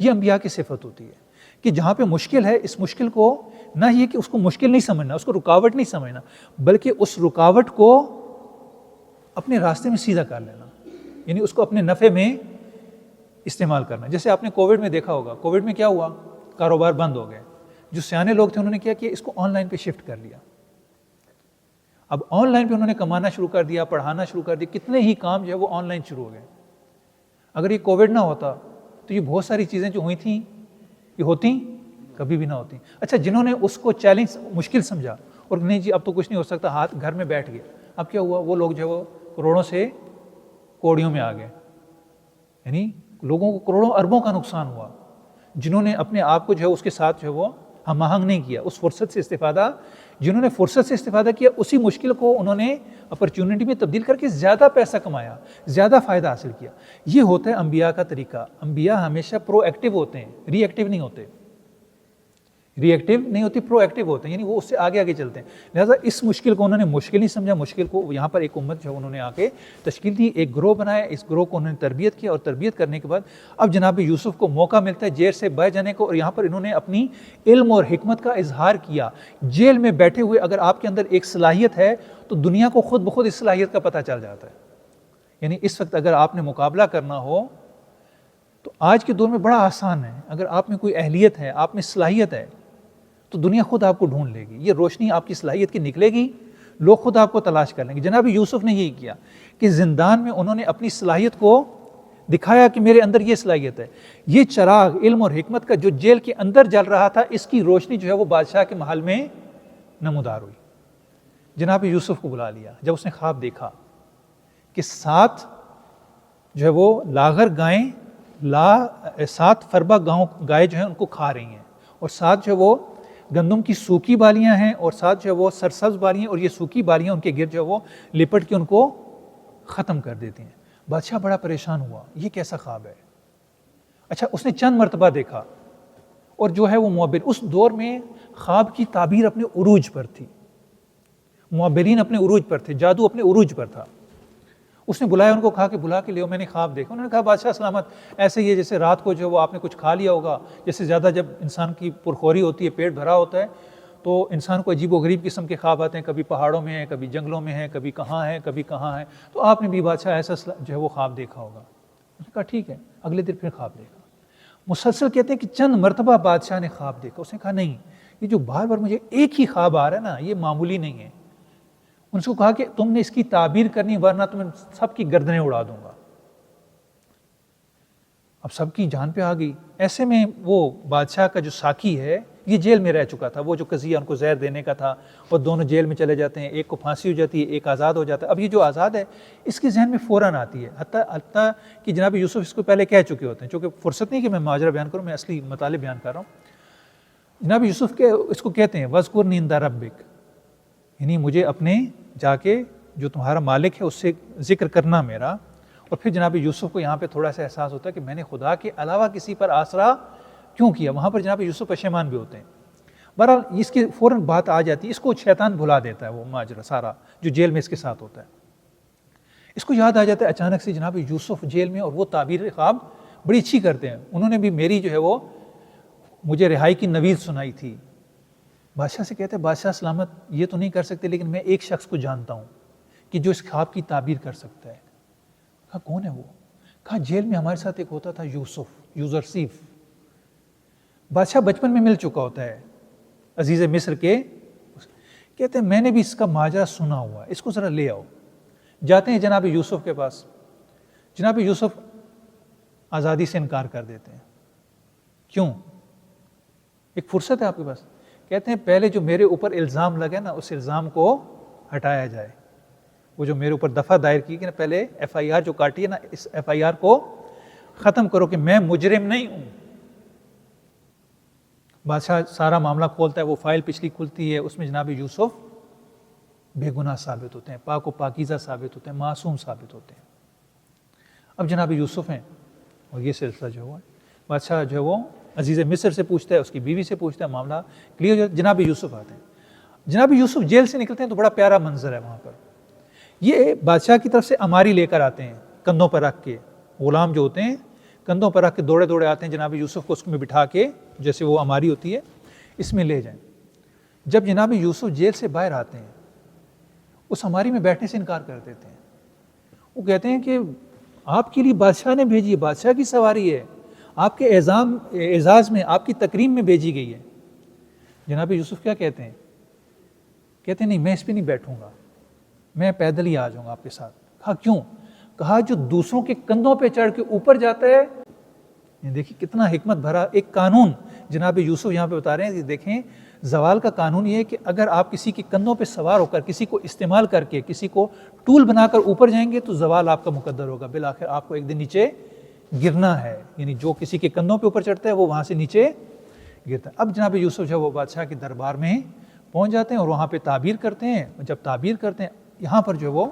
یہ انبیاء کی صفت ہوتی ہے کہ جہاں پہ مشکل ہے، اس مشکل کو نہ یہ کہ اس کو مشکل نہیں سمجھنا، اس کو رکاوٹ نہیں سمجھنا، بلکہ اس رکاوٹ کو اپنے راستے میں سیدھا کر لینا، یعنی اس کو اپنے نفع میں استعمال کرنا. جیسے آپ نے کووڈ میں دیکھا ہوگا، کووڈ میں کیا ہوا؟ کاروبار بند ہو گئے. جو سیانے لوگ تھے انہوں نے کیا کیا؟ اس کو آن لائن پہ شفٹ کر لیا. اب آن لائن پہ انہوں نے کمانا شروع کر دیا، پڑھانا شروع کر دیا، کتنے ہی کام جو ہے وہ آن لائن شروع ہو گئے. اگر یہ کووڈ نہ ہوتا تو یہ بہت ساری چیزیں جو ہوئی تھیں یہ ہوتی کبھی بھی نہ ہوتی. اچھا جنہوں نے اس کو چیلنج مشکل سمجھا اور نہیں جی اب تو کچھ نہیں ہو سکتا، ہاتھ گھر میں بیٹھ گئے، اب کیا ہوا؟ وہ لوگ جو ہے وہ کروڑوں سے کوڑیوں میں آ گئے. یعنی لوگوں کو کروڑوں اربوں کا نقصان ہوا جنہوں نے اپنے آپ کو جو ہے اس کے ساتھ جو ہے وہ ہم آہنگ نہیں کیا، اس فرصت سے استفادہ، جنہوں نے فرصت سے استفادہ کیا اسی مشکل کو انہوں نے اپرچونٹی میں تبدیل کر کے زیادہ پیسہ کمایا، زیادہ فائدہ حاصل کیا۔ یہ ہوتا ہے انبیاء کا طریقہ۔ انبیاء ہمیشہ پرو ایکٹیو ہوتے ہیں، ری ایکٹیو نہیں ہوتے، ری ایکٹیو نہیں ہوتی، پرو ایکٹیو ہوتے ہیں، یعنی وہ اس سے آگے آگے چلتے ہیں۔ لہٰذا اس مشکل کو انہوں نے مشکل نہیں سمجھا، مشکل کو یہاں پر ایک امت جو انہوں نے آ کے تشکیل دی، ایک گروہ بنایا، اس گروہ کو انہوں نے تربیت کیا، اور تربیت کرنے کے بعد اب جناب یوسف کو موقع ملتا ہے جیل سے باہر جانے کو، اور یہاں پر انہوں نے اپنی علم اور حکمت کا اظہار کیا۔ جیل میں بیٹھے ہوئے اگر آپ کے اندر ایک صلاحیت ہے تو دنیا کو خود بخود اس صلاحیت کا پتہ چل جاتا ہے۔ یعنی اس وقت اگر آپ نے مقابلہ کرنا ہو تو آج کے دور میں بڑا آسان ہے، اگر آپ میں کوئی اہلیت ہے، آپ میں صلاحیت ہے تو دنیا خود آپ کو ڈھونڈ لے گی، یہ روشنی آپ کی صلاحیت کی نکلے گی، لوگ خود آپ کو تلاش کر لیں گے۔ جناب یوسف نے یہی کیا کہ زندان میں انہوں نے اپنی صلاحیت کو دکھایا کہ میرے اندر یہ صلاحیت ہے۔ یہ چراغ علم اور حکمت کا جو جیل کے اندر جل رہا تھا، اس کی روشنی جو ہے وہ بادشاہ کے محل میں نمودار ہوئی۔ جناب یوسف کو بلا لیا جب اس نے خواب دیکھا کہ 7 جو ہے وہ لاغر گائیں 7 فربا گائے جو ہیں ان کو کھا رہی ہیں، اور 7 جو ہے وہ گندم کی سوکھی بالیاں ہیں، اور 7 جو ہے وہ سرسبز بالیاں ہیں، اور یہ سوکھی بالیاں ان کے گرد جو ہے وہ لپٹ کے ان کو ختم کر دیتی ہیں۔ بادشاہ بڑا پریشان ہوا، یہ کیسا خواب ہے؟ اچھا، اس نے چند مرتبہ دیکھا، اور جو ہے وہ معبر، اس دور میں خواب کی تعبیر اپنے عروج پر تھی، معبرین اپنے عروج پر تھے، جادو اپنے عروج پر تھا۔ اس نے بلایا ان کو، کہا کہ بلا کے لیو، میں نے خواب دیکھا۔ انہوں نے کہا بادشاہ سلامت، ایسے ہی ہے جیسے رات کو جو وہ آپ نے کچھ کھا لیا ہوگا، جیسے زیادہ جب انسان کی پرخوری ہوتی ہے، پیٹ بھرا ہوتا ہے تو انسان کو عجیب و غریب قسم کے خواب آتے ہیں، کبھی پہاڑوں میں ہیں، کبھی جنگلوں میں ہیں، کبھی کہاں ہیں، کبھی کہاں ہیں، تو آپ نے بھی بادشاہ ایسا جو ہے وہ خواب دیکھا ہوگا۔ انہوں نے کہا ٹھیک ہے، اگلے دن پھر خواب دیکھا۔ مسلسل کہتے ہیں کہ چند مرتبہ بادشاہ نے خواب دیکھا۔ اس نے کہا نہیں، یہ جو بار بار مجھے ایک ہی خواب آ رہا ہے نا، یہ معمولی نہیں ہے۔ ان سے کہا کہ تم نے اس کی تعبیر کرنی، ورنہ تمہیں سب کی گردنیں اڑا دوں گا۔ اب سب کی جان پہ آ گئی۔ ایسے میں وہ بادشاہ کا جو ساقی ہے یہ جیل میں رہ چکا تھا، وہ جو قضیہ ان کو زہر دینے کا تھا، اور دونوں جیل میں چلے جاتے ہیں، ایک کو پھانسی ہو جاتی ہے، ایک آزاد ہو جاتا ہے۔ اب یہ جو آزاد ہے اس کے ذہن میں فوراً آتی ہے، حتیٰ کہ جناب یوسف اس کو پہلے کہہ چکے ہوتے ہیں، چونکہ فرصت نہیں کہ میں ماجرا بیان کروں، میں اصلی مطالب بیان کر رہا ہوں۔ جناب یوسف کے اس کو کہتے ہیں وَاذْكُرْنِي عِنْدَ رَبِّكَ، یعنی مجھے اپنے جا کے جو تمہارا مالک ہے اس سے ذکر کرنا میرا۔ اور پھر جناب یوسف کو یہاں پہ تھوڑا سا احساس ہوتا ہے کہ میں نے خدا کے علاوہ کسی پر آسرا کیوں کیا۔ وہاں پر جناب یوسف پشیمان بھی ہوتے ہیں۔ بہرحال اس کی فوراً بات آ جاتی ہے، اس کو شیطان بھلا دیتا ہے، وہ ماجرا سارا جو جیل میں اس کے ساتھ ہوتا ہے، اس کو یاد آ جاتا ہے اچانک سے جناب یوسف جیل میں، اور وہ تعبیر خواب بڑی اچھی کرتے ہیں، انہوں نے بھی میری جو ہے وہ مجھے رہائی کی نوید سنائی تھی۔ بادشاہ سے کہتے ہیں بادشاہ سلامت، یہ تو نہیں کر سکتے، لیکن میں ایک شخص کو جانتا ہوں کہ جو اس خواب کی تعبیر کر سکتا ہے۔ کہا کون ہے وہ؟ کہا جیل میں ہمارے ساتھ ایک ہوتا تھا یوسف، یوزرسیف، بادشاہ بچپن میں مل چکا ہوتا ہے عزیز مصر کے۔ کہتے ہیں میں نے بھی اس کا ماجرا سنا ہوا ہے، اس کو ذرا لے آؤ۔ جاتے ہیں جناب یوسف کے پاس، جناب یوسف آزادی سے انکار کر دیتے ہیں۔ کیوں؟ ایک فرصت ہے آپ کے پاس۔ کہتے ہیں پہلے جو میرے اوپر الزام لگے نا، اس الزام کو ہٹایا جائے۔ وہ جو میرے اوپر دفعہ دائر کی کہ پہلے ایف آئی آر جو کاٹی ہے نا، اس ایف آئی آر کو ختم کرو کہ میں مجرم نہیں ہوں۔ بادشاہ سارا معاملہ کھولتا ہے، وہ فائل پچھلی کھلتی ہے، اس میں جناب یوسف بے گناہ ثابت ہوتے ہیں، پاک و پاکیزہ ثابت ہوتے ہیں، معصوم ثابت ہوتے ہیں۔ اب جناب یوسف ہیں، اور یہ سلسلہ جو ہوا ہے، بادشاہ جو ہے وہ عزیز مصر سے پوچھتا ہے، اس کی بیوی سے پوچھتا ہے، معاملہ کلیئر ہو، جناب یوسف آتے ہیں۔ جناب یوسف جیل سے نکلتے ہیں تو بڑا پیارا منظر ہے وہاں پر۔ یہ بادشاہ کی طرف سے اماری لے کر آتے ہیں، کندھوں پر رکھ کے، غلام جو ہوتے ہیں کندھوں پر رکھ کے دوڑے دوڑے آتے ہیں جناب یوسف کو اس میں بٹھا کے، جیسے وہ اماری ہوتی ہے اس میں لے جائیں۔ جب جناب یوسف جیل سے باہر آتے ہیں، اس اماری میں بیٹھنے سے انکار کر دیتے ہیں۔ وہ کہتے ہیں کہ آپ کے لیے بادشاہ نے بھیجی ہے، بادشاہ کی سواری ہے، آپ کے اعزاز میں، آپ کی تکریم میں بھیجی گئی ہے۔ جناب یوسف کیا کہتے ہیں؟ کہتے ہیں نہیں، میں اس پہ نہیں بیٹھوں گا، میں پیدل ہی آ جاؤں گا آپ کے ساتھ۔ کہا کیوں؟ کہا جو دوسروں کے کندھوں پہ چڑھ کے اوپر جاتا ہے، دیکھیں کتنا حکمت بھرا ایک قانون جناب یوسف یہاں پہ بتا رہے ہیں۔ دیکھیں زوال کا قانون یہ ہے کہ اگر آپ کسی کے کندھوں پہ سوار ہو کر، کسی کو استعمال کر کے، کسی کو ٹول بنا کر اوپر جائیں گے تو زوال آپ کا مقدر ہوگا، بالآخر آپ کو ایک دن نیچے گرنا ہے، یعنی جو کسی کے کندھوں پہ اوپر چڑھتا ہے وہ وہاں سے نیچے گرتا ہے۔ اب جناب یوسف جو ہے وہ بادشاہ کے دربار میں پہنچ جاتے ہیں اور وہاں پہ تعبیر کرتے ہیں۔ جب تعبیر کرتے ہیں یہاں پر جو وہ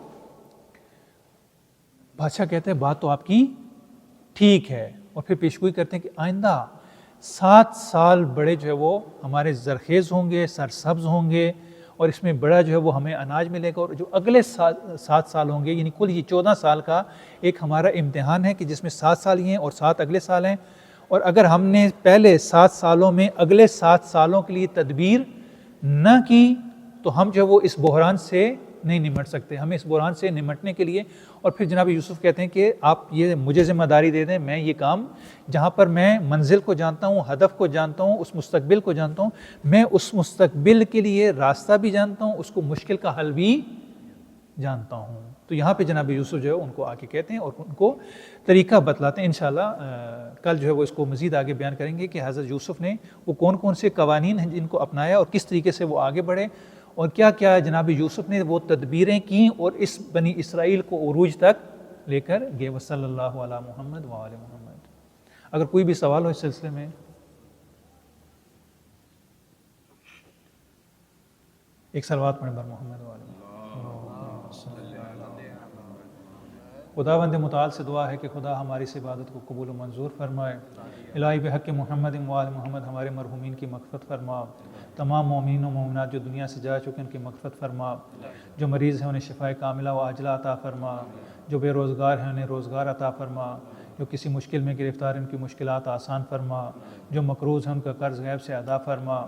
بادشاہ کہتے ہیں بات تو آپ کی ٹھیک ہے، اور پھر پیشگوئی کرتے ہیں کہ آئندہ 7 سال بڑے جو ہے وہ ہمارے زرخیز ہوں گے، سرسبز ہوں گے، اور اس میں بڑا جو ہے وہ ہمیں اناج ملے گا، اور جو اگلے 7 سال ہوں گے، یعنی کل یہ 14 سال کا ایک ہمارا امتحان ہے کہ جس میں 7 سال ہی ہیں اور 7 اگلے سال ہیں، اور اگر ہم نے پہلے 7 سالوں میں اگلے 7 سالوں کے لیے تدبیر نہ کی تو ہم جو ہے وہ اس بحران سے نہیں نمٹ سکتے۔ ہمیں اس بحران سے نمٹنے کے لیے، اور پھر جناب یوسف کہتے ہیں کہ آپ یہ مجھے ذمہ داری دے دیں، میں یہ کام جہاں پر میں منزل کو جانتا ہوں، ہدف کو جانتا ہوں، اس مستقبل کو جانتا ہوں، میں اس مستقبل کے لیے راستہ بھی جانتا ہوں، اس کو مشکل کا حل بھی جانتا ہوں۔ تو یہاں پہ جناب یوسف جو ہے ان کو آ کے کہتے ہیں اور ان کو طریقہ بتلاتے ہیں۔ انشاءاللہ کل جو ہے وہ اس کو مزید آگے بیان کریں گے کہ حضرت یوسف نے وہ کون کون سے قوانین ہیں جن کو اپنایا اور کس طریقے سے وہ آگے بڑھے، اور کیا کیا جناب یوسف نے وہ تدبیریں کیں اور اس بنی اسرائیل کو عروج تک لے کر گئے۔ وصلی اللہ علی محمد وآل محمد۔ اگر کوئی بھی سوال ہو اس سلسلے میں، ایک صلوات پڑھیں بر محمد وآل محمد۔ خداوند متعال سے دعا ہے کہ خدا ہماری اس عبادت کو قبول و منظور فرمائے۔ الہی بحق محمد وآل محمد ہمارے مرحومین کی مغفرت فرما، تمام مومنین و مومنات جو دنیا سے جا چکے ان کی مغفرت فرما، جو مریض ہیں انہیں شفائے کاملہ و عاجلہ عطا فرما، جو بے روزگار ہیں انہیں روزگار عطا فرما، جو کسی مشکل میں گرفتار ان کی مشکلات آسان فرما، جو مقروض ہیں ان کا قرض غیب سے ادا فرما،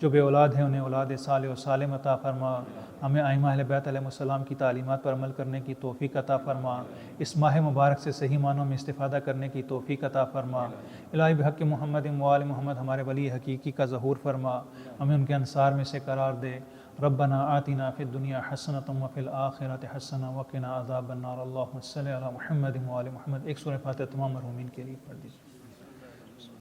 جو بے اولاد ہیں انہیں اولاد صالح و سالم عطا فرما، ہمیں ائمہ اہل بیت علیہ السلام کی تعلیمات پر عمل کرنے کی توفیق عطا فرما، اس ماہ مبارک سے صحیح معنوں میں استفادہ کرنے کی توفیق عطا فرما۔ الہی بحق محمد وآل محمد ہمارے ولی حقیقی کا ظہور فرما، ہمیں ان کے انصار میں سے قرار دے۔ ربنا آتنا فی الدنیا حسنۃ وفی الآخرۃ حسنۃ وقنا عذاب النار۔ اللہم صلی علی محمد وآل محمد۔ ایک سورہ فاتحہ تمام مرحومین کے لیے پڑھ دیجیے۔